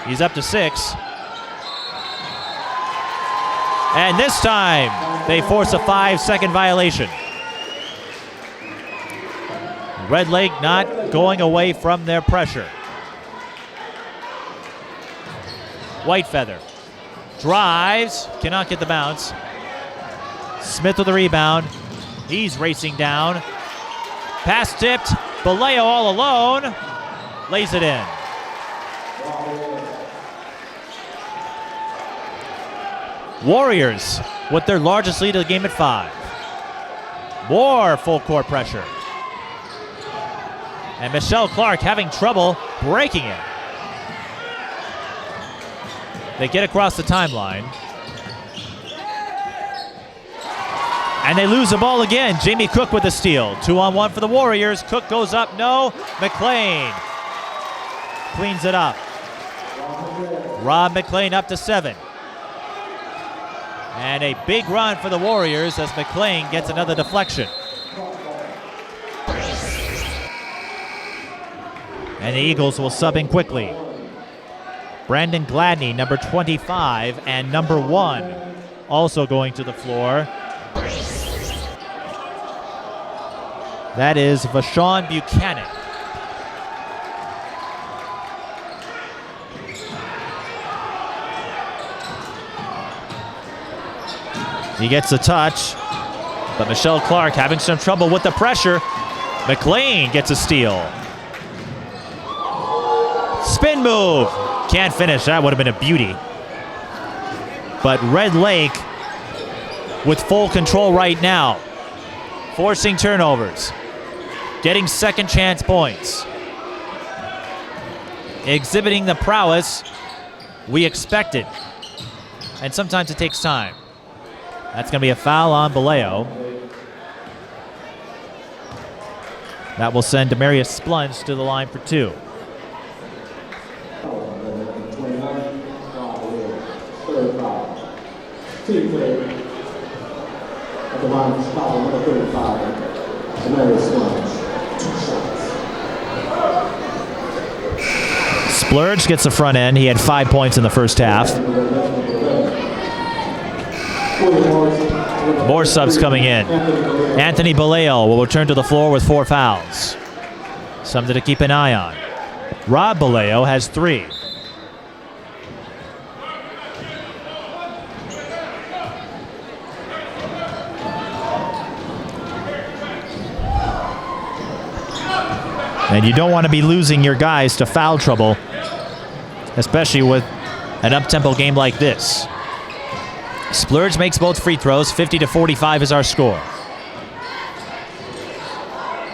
He's up to 6. And this time, they force a 5-second violation. Red Lake not going away from their pressure. Whitefeather drives, cannot get the bounce. Smith with the rebound. He's racing down. Pass tipped. Baleo all alone. Lays it in. Warriors with their largest lead of the game at 5. More full court pressure. And Michele Clark having trouble breaking it. They get across the timeline. And they lose the ball again. Jamie Cook with the steal. 2-on-1 for the Warriors. Cook goes up, no. McLean cleans it up. Rob McLean up to 7. And a big run for the Warriors as McLean gets another deflection. And the Eagles will sub in quickly. Brandon Gladney, number 25, and number 1 also going to the floor. That is Vashawn Buchanan. He gets a touch, but Michele Clark having some trouble with the pressure. McLean gets a steal. Spin move. Can't finish. That would have been a beauty. But Red Lake with full control right now. Forcing turnovers. Getting second chance points. Exhibiting the prowess we expected. And sometimes it takes time. That's going to be a foul on Baleo. That will send Demarius Splunge to the line for 2. At the line for foul, number 35, Demarius Splunge. 2 shots. Splurge gets the front end. He had 5 points in the first half. More subs coming in. Anthony Baleo will return to the floor with 4 fouls. Something to keep an eye on. Rob Baleo has 3. And you don't want to be losing your guys to foul trouble, especially with an up-tempo game like this. Splurge makes both free throws. 50-45 is our score.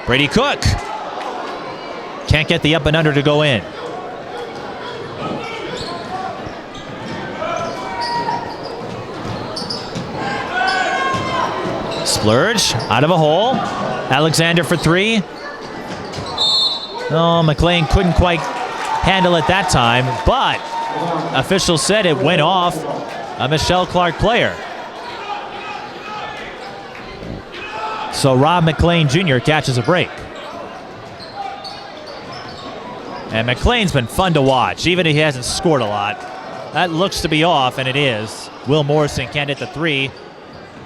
Brady Cook can't get the up and under to go in. Splurge out of a hole. Alexander for 3. Oh, McLean couldn't quite handle it that time, but official said it went off a Michele Clark player. So Rob McLean Jr. catches a break. And McLean's been fun to watch, even if he hasn't scored a lot. That looks to be off, and it is. Will Morrison can't hit the three.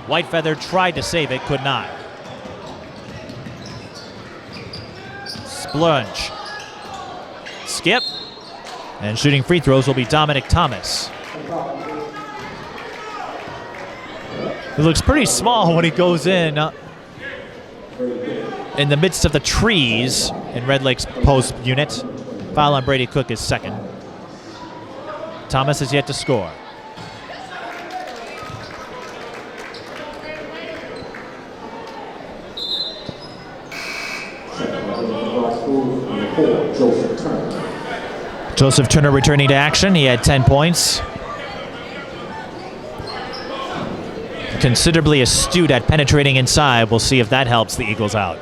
Whitefeather tried to save it, could not. Splunge. Skip. And shooting free throws will be Dominic Thomas. He looks pretty small when he goes in the midst of the trees in Red Lake's post unit. Foul on Brady Cook is second. Thomas has yet to score. Joseph Turner returning to action. He had 10 points. Considerably astute at penetrating inside. We'll see if that helps the Eagles out.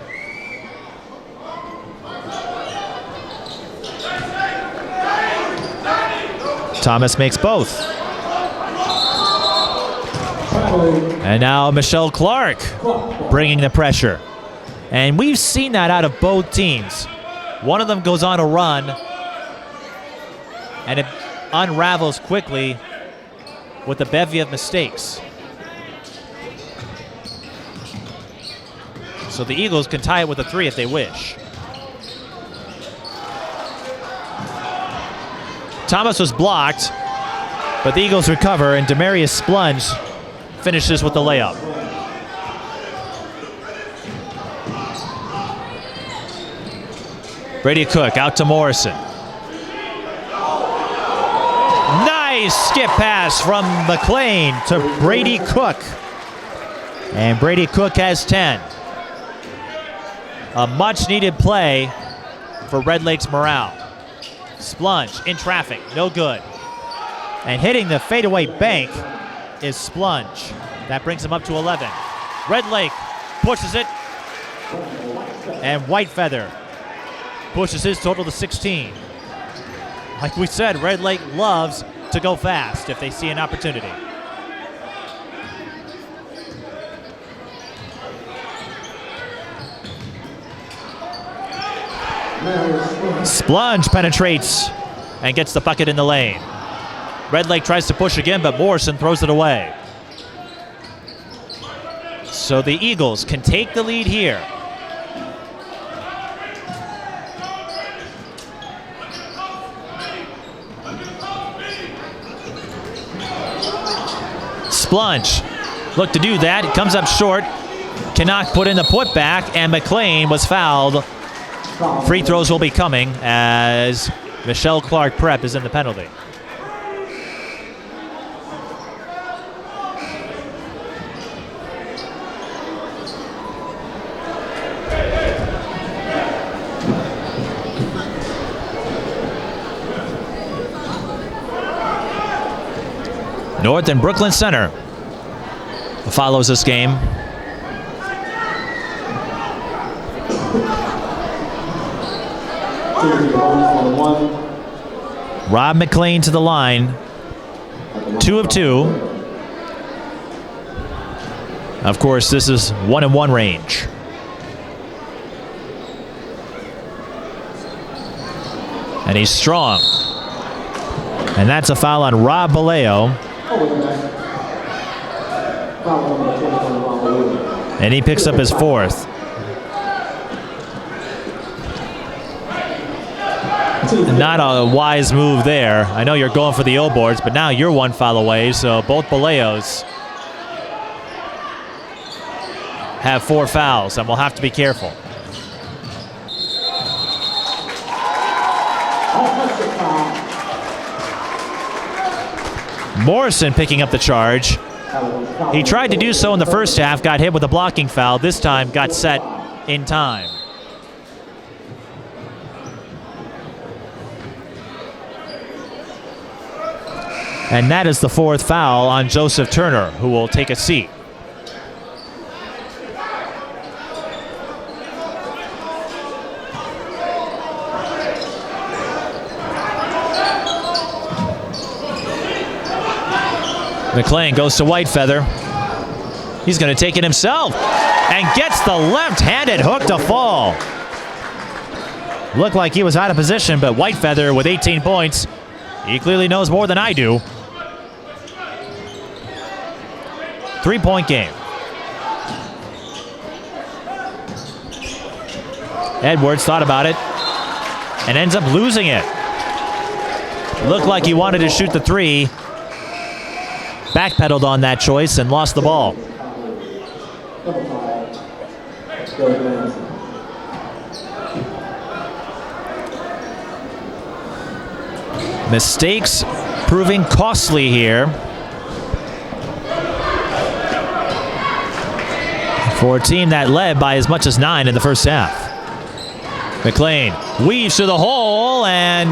Thomas makes both. And now Michele Clark bringing the pressure. And we've seen that out of both teams. One of them goes on a run, and it unravels quickly with a bevy of mistakes. So the Eagles can tie it with a three if they wish. Thomas was blocked, but the Eagles recover, and Demarius Splunge finishes with the layup. Brady Cook out to Morrison. Nice skip pass from McLean to Brady Cook. And Brady Cook has 10. A much-needed play for Red Lake's morale. Splunge in traffic, no good. And hitting the fadeaway bank is Splunge. That brings him up to 11. Red Lake pushes it. And Whitefeather pushes his total to 16. Like we said, Red Lake loves to go fast if they see an opportunity. Splunge penetrates and gets the bucket in the lane. Red Lake tries to push again, but Morrison throws it away. So the Eagles can take the lead here. Splunge looked to do that. It comes up short. Cannot put in the putback, and McLean was fouled. Free throws will be coming as Michele Clark Prep is in the penalty. North and Brooklyn Center follows this game. Rob McLean to the line. 2 of 2. Of course, this is 1-and-1 range. And he's strong. And that's a foul on Rob Baleo. And he picks up his 4th. Not a wise move there. I know you're going for the O boards, but now you're 1 foul away, so both Baleos have 4 fouls, and we'll have to be careful. Morrison picking up the charge. He tried to do so in the first half, got hit with a blocking foul. This time got set in time. And that is the 4th foul on Joseph Turner, who will take a seat. McLean goes to Whitefeather. He's going to take it himself and gets the left-handed hook to fall. Looked like he was out of position, but Whitefeather with 18 points. He clearly knows more than I do. 3-point game. Edwards thought about it and ends up losing it. Looked like he wanted to shoot the three. Backpedaled on that choice and lost the ball. Mistakes proving costly here for a team that led by as much as 9 in the first half. McLean weaves to the hole and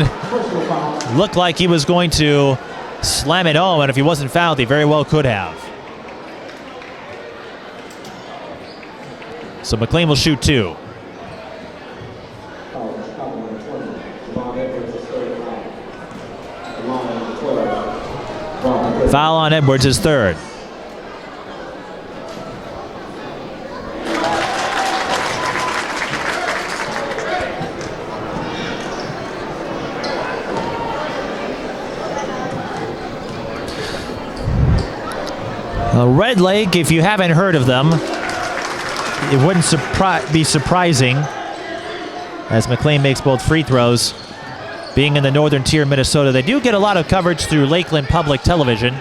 looked like he was going to slam it home, and if he wasn't fouled, he very well could have. So McLean will shoot 2. Foul on Edwards, his third. Red Lake, if you haven't heard of them, it wouldn't be surprising, as McLean makes both free throws. Being in the northern tier of Minnesota, they do get a lot of coverage through Lakeland Public Television,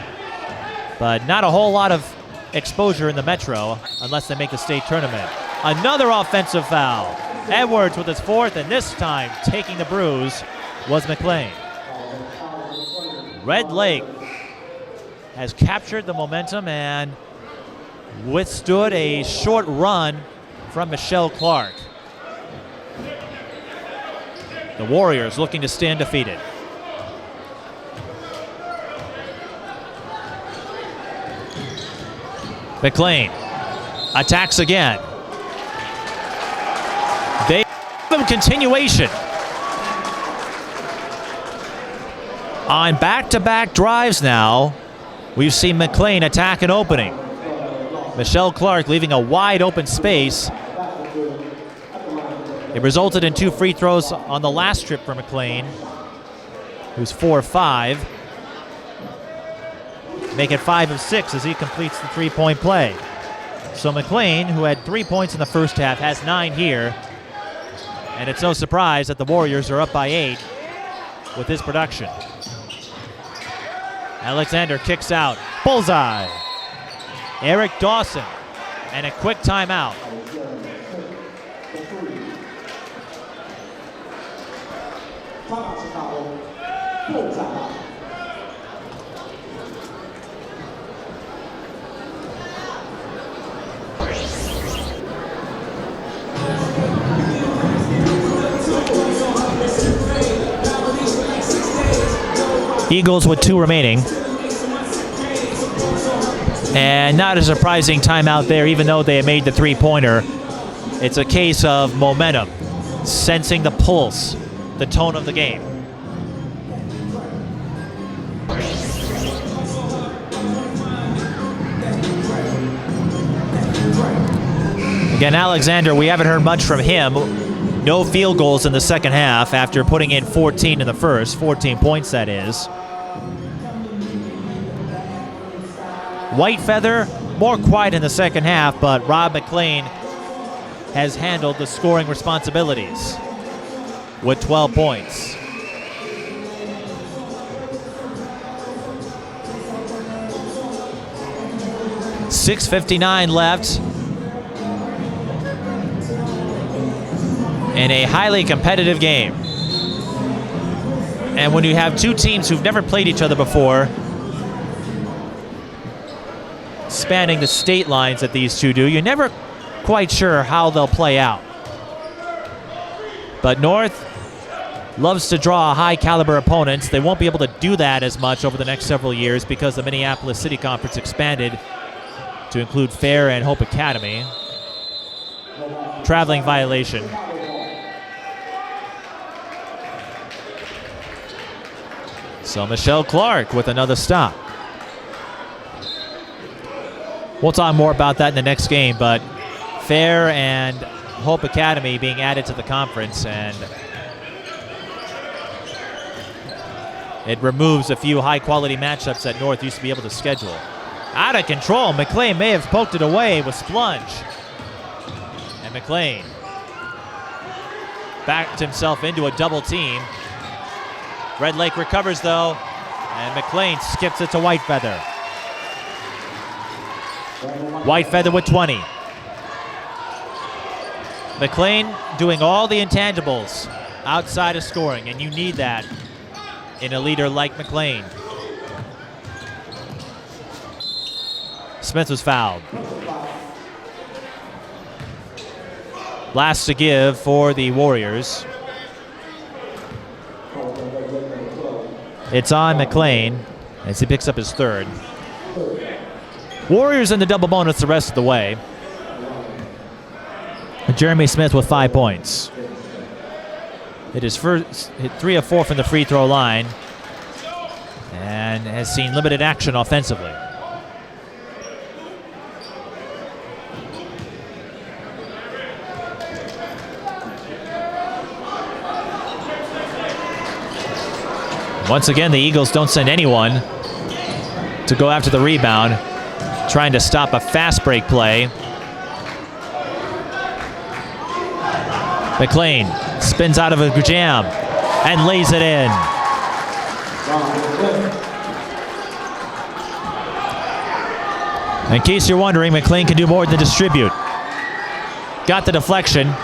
but not a whole lot of exposure in the Metro unless they make the state tournament. Another offensive foul. Edwards with his fourth, and this time taking the bruise was McLean. Red Lake has captured the momentum and withstood a short run from Michele Clark. The Warriors looking to stand defeated. McLean attacks again. They have a continuation. On back-to-back drives now, we've seen McLean attack an opening. Michele Clark leaving a wide open space. It resulted in 2 free throws on the last trip for McLean, who's 4 of 5. Make it 5 of 6 as he completes the 3-point play. So McLean, who had 3 points in the first half, has 9 here. And it's no surprise that the Warriors are up by 8 with his production. Alexander kicks out. Bullseye. Eric Dawson. And a quick timeout. Eagles with 2 remaining. And not a surprising timeout there, even though they made the 3-pointer. It's a case of momentum, sensing the pulse, the tone of the game. Again, Alexander, we haven't heard much from him. No field goals in the second half after putting in 14 in the first. 14 points, that is. Whitefeather, more quiet in the second half, but Rob McLean has handled the scoring responsibilities with 12 points. .6:59 left in a highly competitive game. And when you have 2 teams who've never played each other before, spanning the state lines that these two do, you're never quite sure how they'll play out. But North loves to draw high caliber opponents. They won't be able to do that as much over the next several years because the Minneapolis City Conference expanded to include Fair and Hope Academy. Traveling violation. So Michele Clark with another stop. We'll talk more about that in the next game, but Fair and Hope Academy being added to the conference, and it removes a few high-quality matchups that North used to be able to schedule. Out of control. McLean may have poked it away with Splunge. And McLean backed himself into a double team. Red Lake recovers, though, and McLean skips it to Whitefeather. Whitefeather with 20. McLean doing all the intangibles outside of scoring, and you need that in a leader like McLean. Smith was fouled. Last to give for the Warriors. It's on McLean as he picks up his third. Warriors in the double bonus the rest of the way. Jeremy Smith with 5 points. It is first hit 3 of 4 from the free throw line and has seen limited action offensively. Once again, the Eagles don't send anyone to go after the rebound, trying to stop a fast break play. McLean spins out of a jam and lays it in. In case you're wondering, McLean can do more than distribute. Got the deflection,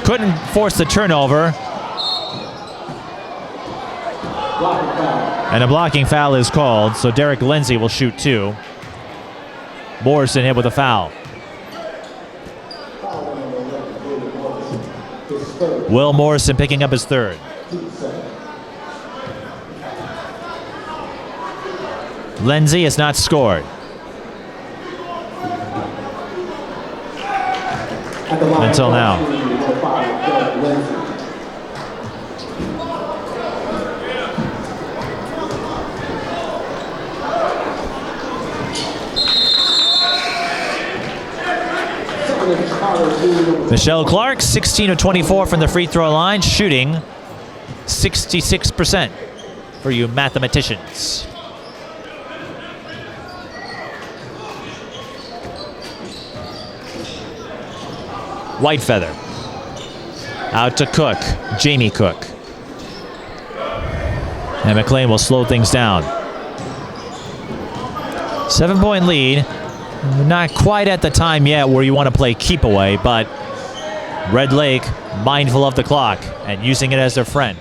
couldn't force the turnover. And a blocking foul is called, so Derek Lindsay will shoot 2. Morrison hit with a foul. Will Morrison picking up his third. Lindsay has not scored until now. Michele Clark, 16 of 24 from the free throw line, shooting 66% for you mathematicians. Whitefeather. Out to Cook, Jamie Cook. And McLean will slow things down. 7-point lead. Not quite at the time yet where you want to play keep away, but Red Lake mindful of the clock and using it as their friend.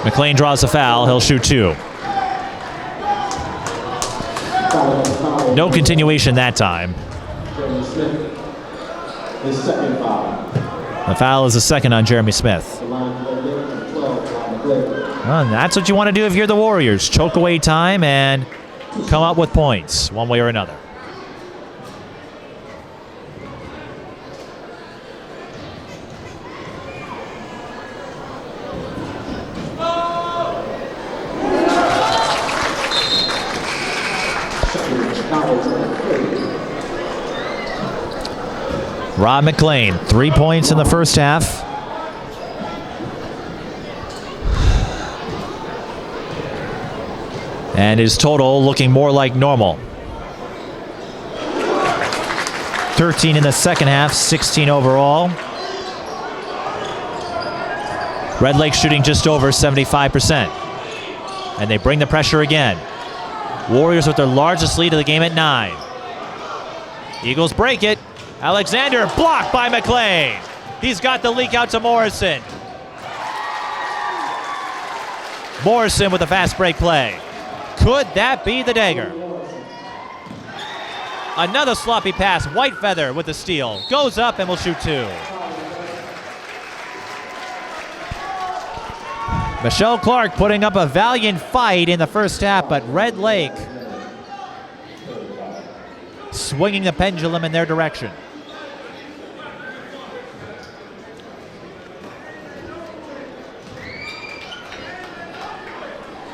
McLean draws a foul. He'll shoot 2. No continuation that time. The foul is the second on Jeremy Smith. Well, and that's what you want to do if you're the Warriors. Choke away time and come up with points one way or another. Rob McLean, 3 points in the first half. And his total looking more like normal. 13 in the second half, 16 overall. Red Lake shooting just over 75%. And they bring the pressure again. Warriors with their largest lead of the game at 9. Eagles break it. Alexander blocked by McLean. He's got the leak out to Morrison. Morrison with a fast break play. Could that be the dagger? Another sloppy pass. Whitefeather with the steal. Goes up and will shoot 2. Michele Clark putting up a valiant fight in the first half, but Red Lake swinging the pendulum in their direction.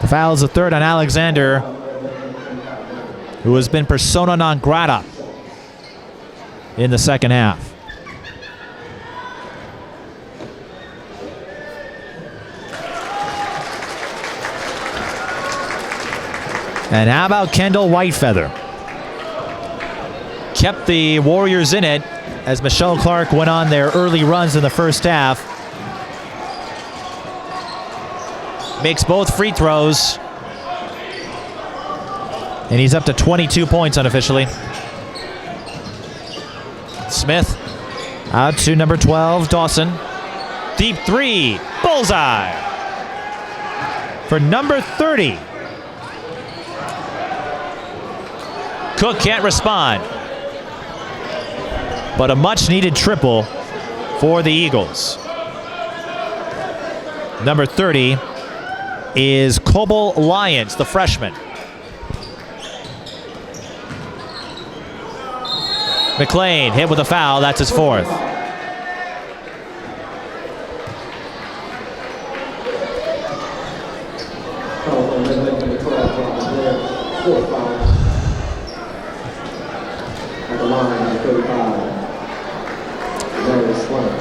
The foul is the third on Alexander, who has been persona non grata in the second half. And how about Kendall Whitefeather? Kept the Warriors in it as Michele Clark went on their early runs in the first half. Makes both free throws. And he's up to 22 points unofficially. Smith out to number 12, Dawson. Deep three, bullseye for number 30. Cook can't respond, but a much-needed triple for the Eagles. Number 30 is Coble Lyons, the freshman. McLean hit with a foul. That's his fourth.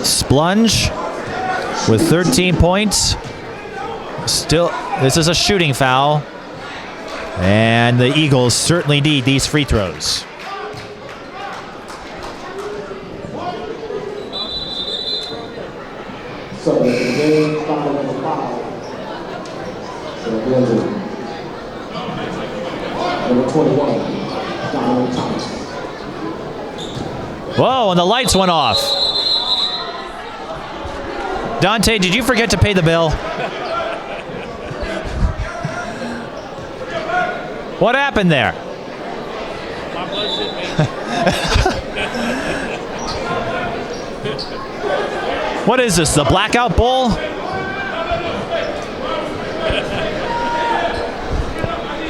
Splunge with 13 points. Still, this is a shooting foul. And the Eagles certainly need these free throws. So the game foul number 5. So number 21, Donald Thomas. Whoa, and the lights went off. Dante, did you forget to pay the bill? What happened there? My blood shit, What is this, the Blackout Bowl?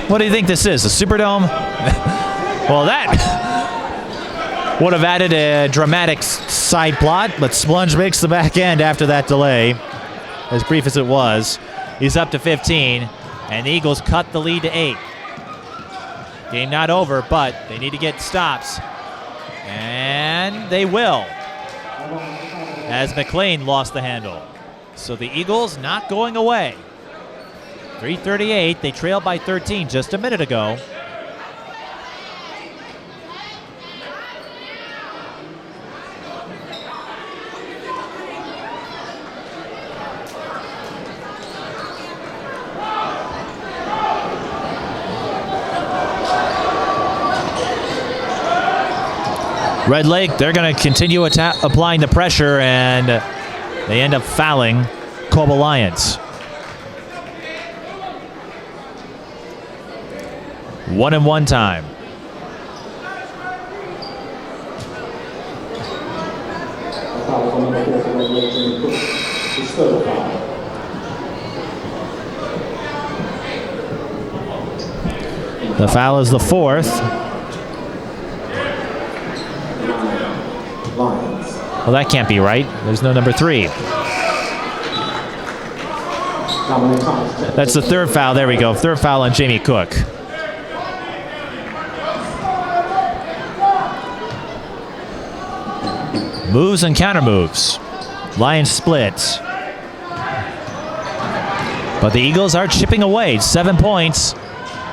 What do you think this is, the Superdome? Well, that would have added a dramatic side plot, but Splunge makes the back end after that delay. As brief as it was, he's up to 15, and the Eagles cut the lead to 8. Game not over, but they need to get stops, and they will, as McLean lost the handle. So the Eagles not going away. 3:38, they trailed by 13 just a minute ago. Red Lake, they're going to continue applying the pressure, and they end up fouling Coble Lyons. 1-and-1 time. The foul is the fourth. Well, that can't be right. There's no number 3. That's the third foul. There we go. Third foul on Jamie Cook. Moves and counter moves. Lions splits. But the Eagles are chipping away. 7 points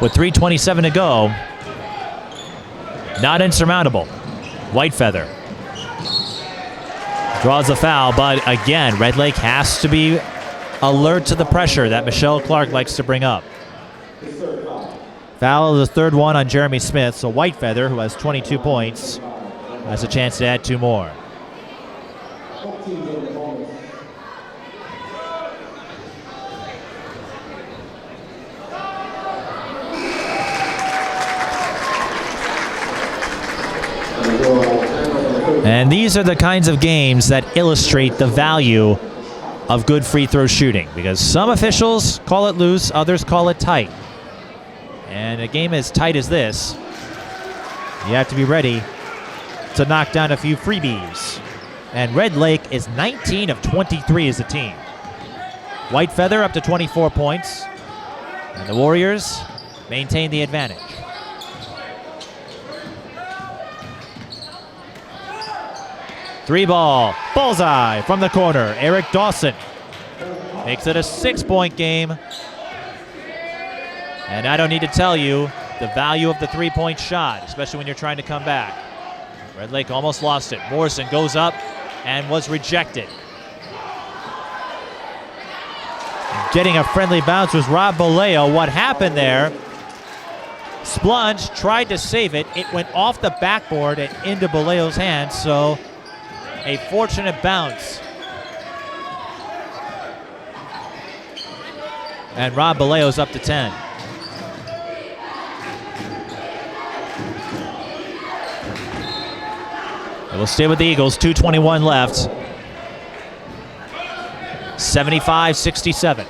with 3:27 to go. Not insurmountable. Whitefeather draws a foul, but again, Red Lake has to be alert to the pressure that Michele Clark likes to bring up. Foul is the third one on Jeremy Smith, so Whitefeather, who has 22 points, has a chance to add 2 more. And these are the kinds of games that illustrate the value of good free throw shooting, because some officials call it loose, others call it tight. And a game as tight as this, you have to be ready to knock down a few freebies. And Red Lake is 19 of 23 as a team. Whitefeather up to 24 points. And the Warriors maintain the advantage. Three ball, bullseye from the corner. Eric Dawson makes it a 6-point game. And I don't need to tell you the value of the three-point shot, especially when you're trying to come back. Red Lake almost lost it. Morrison goes up and was rejected. Getting a friendly bounce was Rob Boleo. What happened there? Splunge tried to save it. It went off the backboard and into Boleo's hands, so a fortunate bounce. And Rob Boleo's up to 10. It will stay with the Eagles, 2:21 left. 75-67.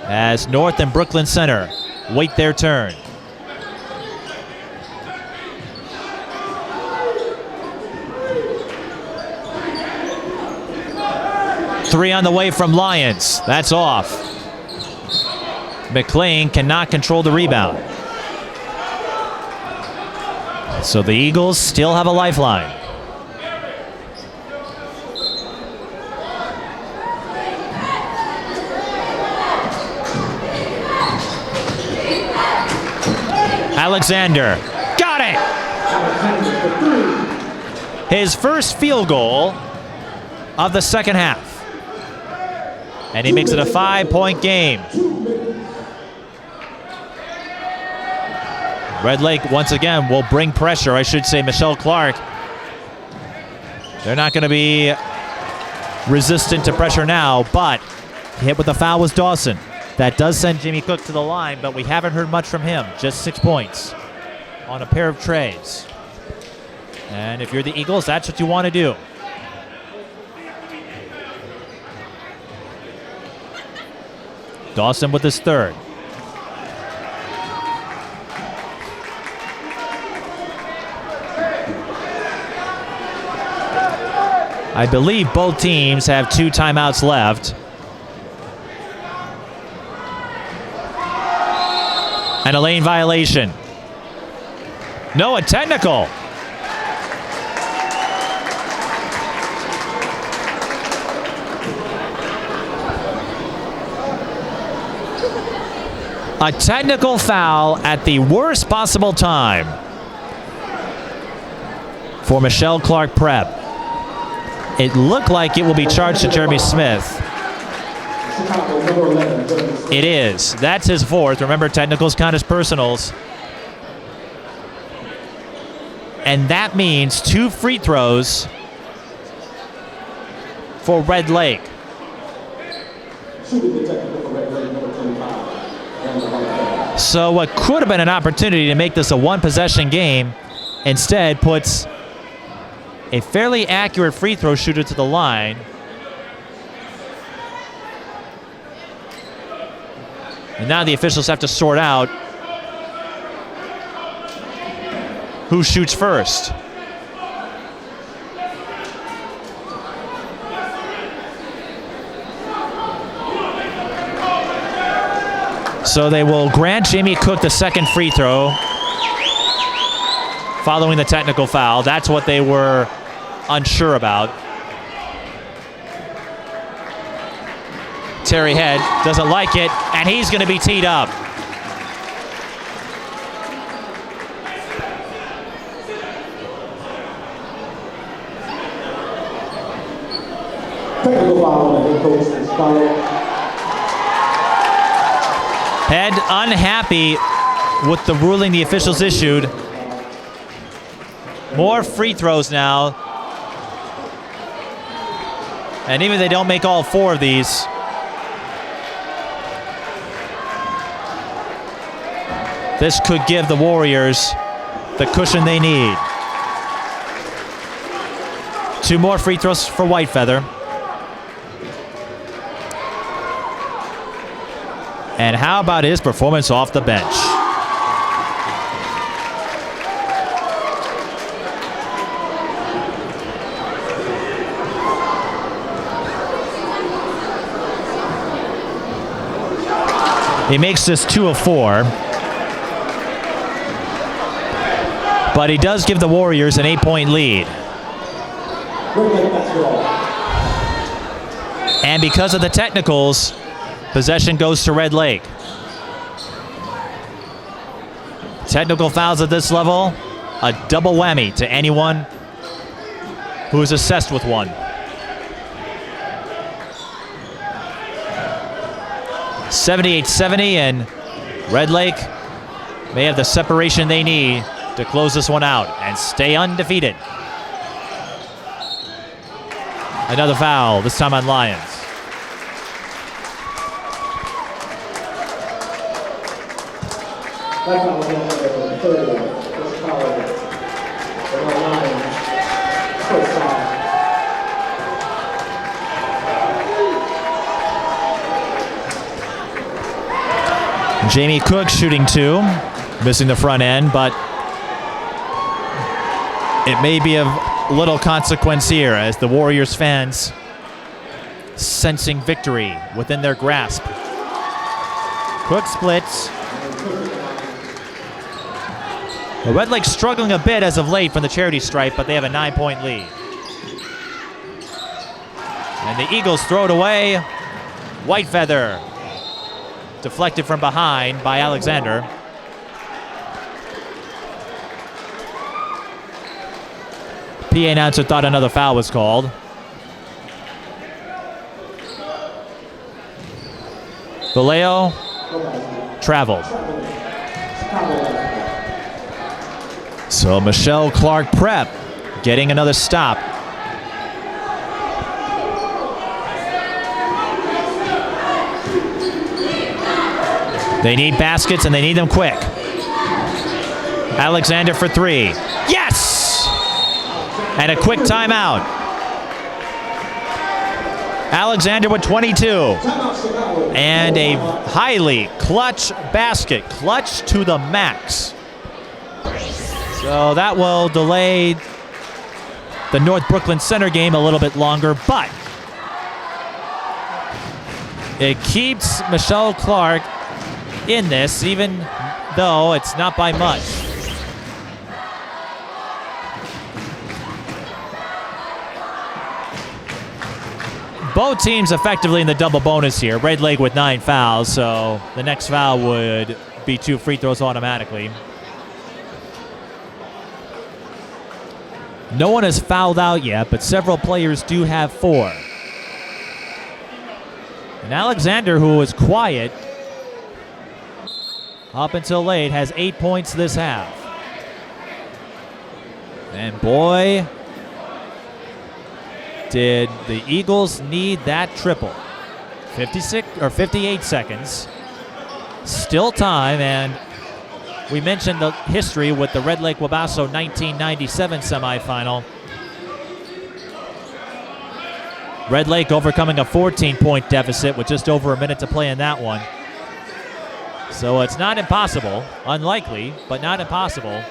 As North and Brooklyn Center wait their turn. Three on the way from Lyons. That's off. McLean cannot control the rebound. So the Eagles still have a lifeline. Alexander got it. His first field goal of the second half. And he makes it a 5-point game. Red Lake, once again, will bring pressure. I should say Michele Clark. They're not going to be resistant to pressure now, but hit with the foul was Dawson. That does send Jimmy Cook to the line, but we haven't heard much from him. Just 6 points on a pair of trays. And if you're the Eagles, that's what you want to do. Dawson with his third. I believe both teams have 2 timeouts left. And a lane violation. No, a technical. A technical foul at the worst possible time for Michele Clark Prep. It looked like it will be charged to Jeremy Smith. It is. That's his fourth. Remember, technicals count as personals. And that means 2 free throws for Red Lake. So what could have been an opportunity to make this a one-possession game instead puts a fairly accurate free throw shooter to the line. And now the officials have to sort out who shoots first. So they will grant Jamie Cook the second free throw following the technical foul. That's what they were unsure about. Terry Head doesn't like it, and he's going to be teed up. Technical foul on the head coach, Scarlett. Head unhappy with the ruling the officials issued. More free throws now. And even if they don't make all 4 of these, this could give the Warriors the cushion they need. 2 more free throws for Whitefeather. And how about his performance off the bench? He makes this 2 of 4. But he does give the Warriors an 8-point lead. And because of the technicals, possession goes to Red Lake. Technical fouls at this level, a double whammy to anyone who is assessed with one. .78-70, and Red Lake may have the separation they need to close this one out and stay undefeated. Another foul, this time on Lions. That's not the third one. This foul. They're on Lions. First foul. Jamie Cook shooting 2, missing the front end, but it may be of little consequence here as the Warriors fans sensing victory within their grasp. Cook splits. The Red Lake struggling a bit as of late from the charity stripe, but they have a 9-point lead. And the Eagles throw it away. White feather. Deflected from behind by Alexander. PA announcer thought another foul was called. Vallejo traveled. So Michele Clark prep getting another stop. They need baskets and they need them quick. Alexander for 3. Yes! And a quick timeout. Alexander with 22. And a highly clutch basket. Clutch to the max. So that will delay the North Brooklyn Center game a little bit longer, but it keeps Michele Clark in this, even though it's not by much. Both teams effectively in the double bonus here. Red Lake with 9 fouls, so the next foul would be 2 free throws automatically. No one has fouled out yet, but several players do have 4. And Alexander, who was quiet up until late, has 8 points this half. And boy, did the Eagles need that triple. 56 or 58 seconds. Still time, and we mentioned the history with the Red Lake Wabasso 1997 semifinal. Red Lake overcoming a 14-point deficit with just over a minute to play in that one. So it's not impossible, unlikely, but not impossible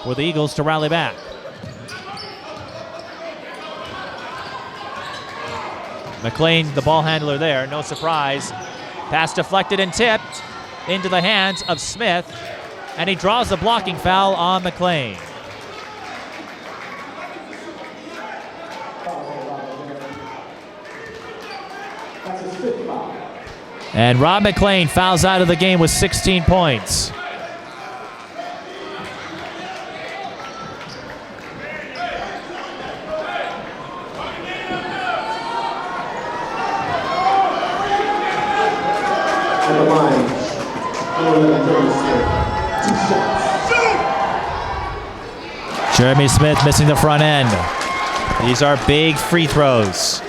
for the Eagles to rally back. McLean, the ball handler there, no surprise. Pass deflected and tipped into the hands of Smith, and he draws the blocking foul on McLean. And Rob McLean fouls out of the game with 16 points. Jeremy Smith missing the front end. These are big free throws.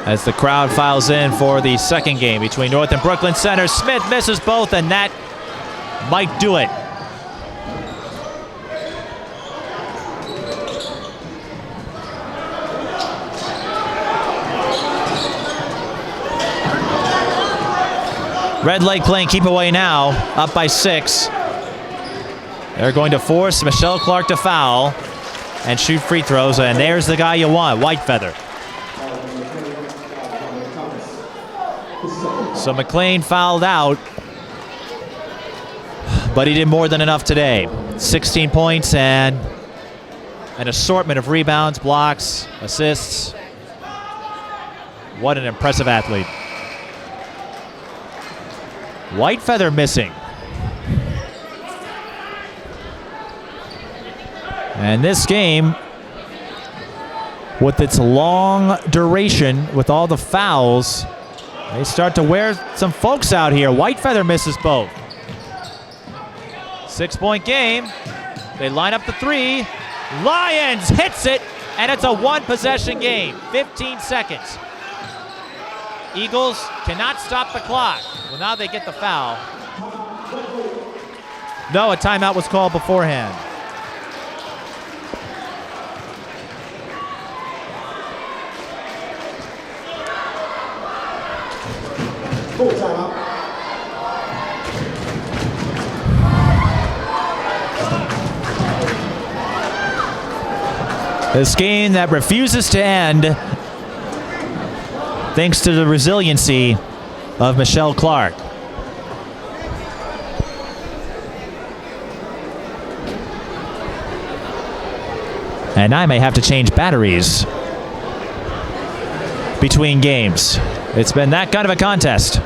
As the crowd files in for the second game between North and Brooklyn Center, Smith misses both, and that might do it. Red Lake playing keep away now, up by 6. They're going to force Michele Clark to foul and shoot free throws, and there's the guy you want, White Feather. So McLean fouled out, but he did more than enough today. 16 points and an assortment of rebounds, blocks, assists. What an impressive athlete. Whitefeather missing. And this game, with its long duration, with all the fouls, they start to wear some folks out here. Whitefeather misses both. 6-point game. They line up the three. Lyons hits it, and it's a one-possession game. 15 seconds. Eagles cannot stop the clock. Well, now they get the foul. No, a timeout was called beforehand. Full timeout. This game that refuses to end thanks to the resiliency of Michele Clark. And I may have to change batteries between games. It's been that kind of a contest.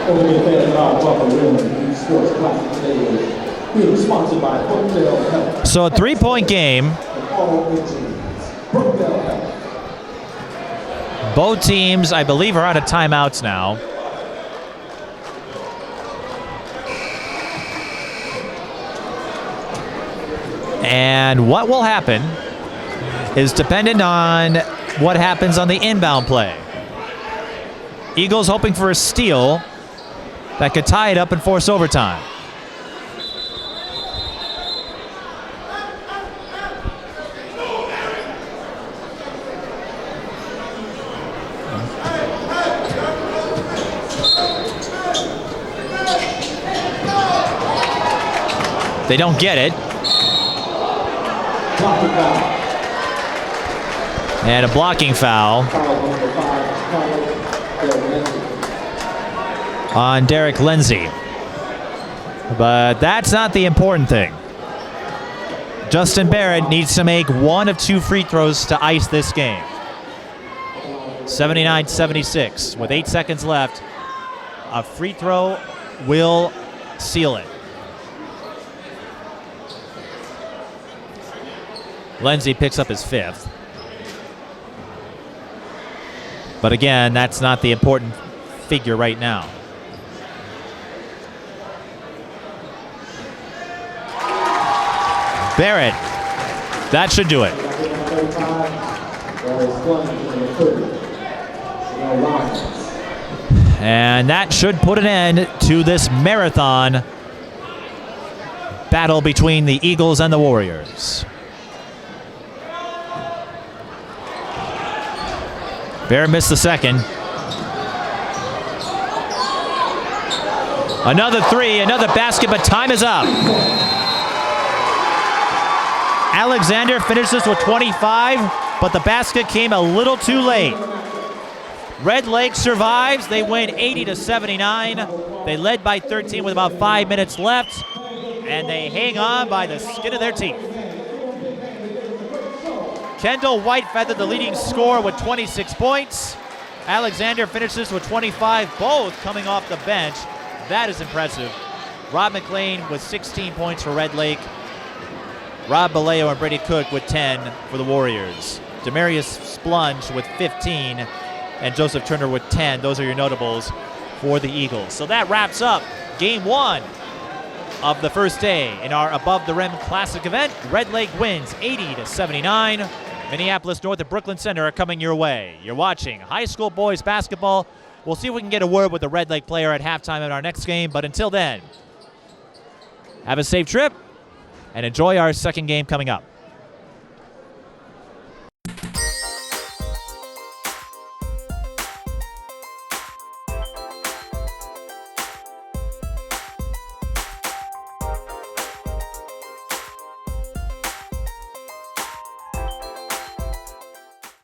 Overhead fans and our welcome to Sports Classic today. Being sponsored by Brookdale Health. So a 3-point game. Brookdale Health. Both teams, I believe, are out of timeouts now. And what will happen is dependent on what happens on the inbound play. Eagles hoping for a steal that could tie it up and force overtime. They don't get it. And a blocking foul on Derek Lindsay. But that's not the important thing. Justin Barrett needs to make one of two free throws to ice this game. 79-76 with 8 seconds left. A free throw will seal it. Lindsay picks up his 5th. But again, that's not the important figure right now. Barrett, that should do it. And that should put an end to this marathon battle between the Eagles and the Warriors. Barrett missed the second. Another three, another basket, but time is up. Alexander finishes with 25, but the basket came a little too late. Red Lake survives. They win 80-79. They led by 13 with about 5 minutes left, and they hang on by the skin of their teeth. Kendall Whitefeather, the leading scorer, with 26 points. Alexander finishes with 25, both coming off the bench. That is impressive. Rob McLean with 16 points for Red Lake. Rob Baleo and Brady Cook with 10 for the Warriors. Demarius Splunge with 15 and Joseph Turner with 10. Those are your notables for the Eagles. So that wraps up game one of the first day in our Above the Rim Classic event. Red Lake wins 80-79. Minneapolis North and Brooklyn Center are coming your way. You're watching high school boys basketball. We'll see if we can get a word with the Red Lake player at halftime in our next game. But until then, have a safe trip and enjoy our second game coming up.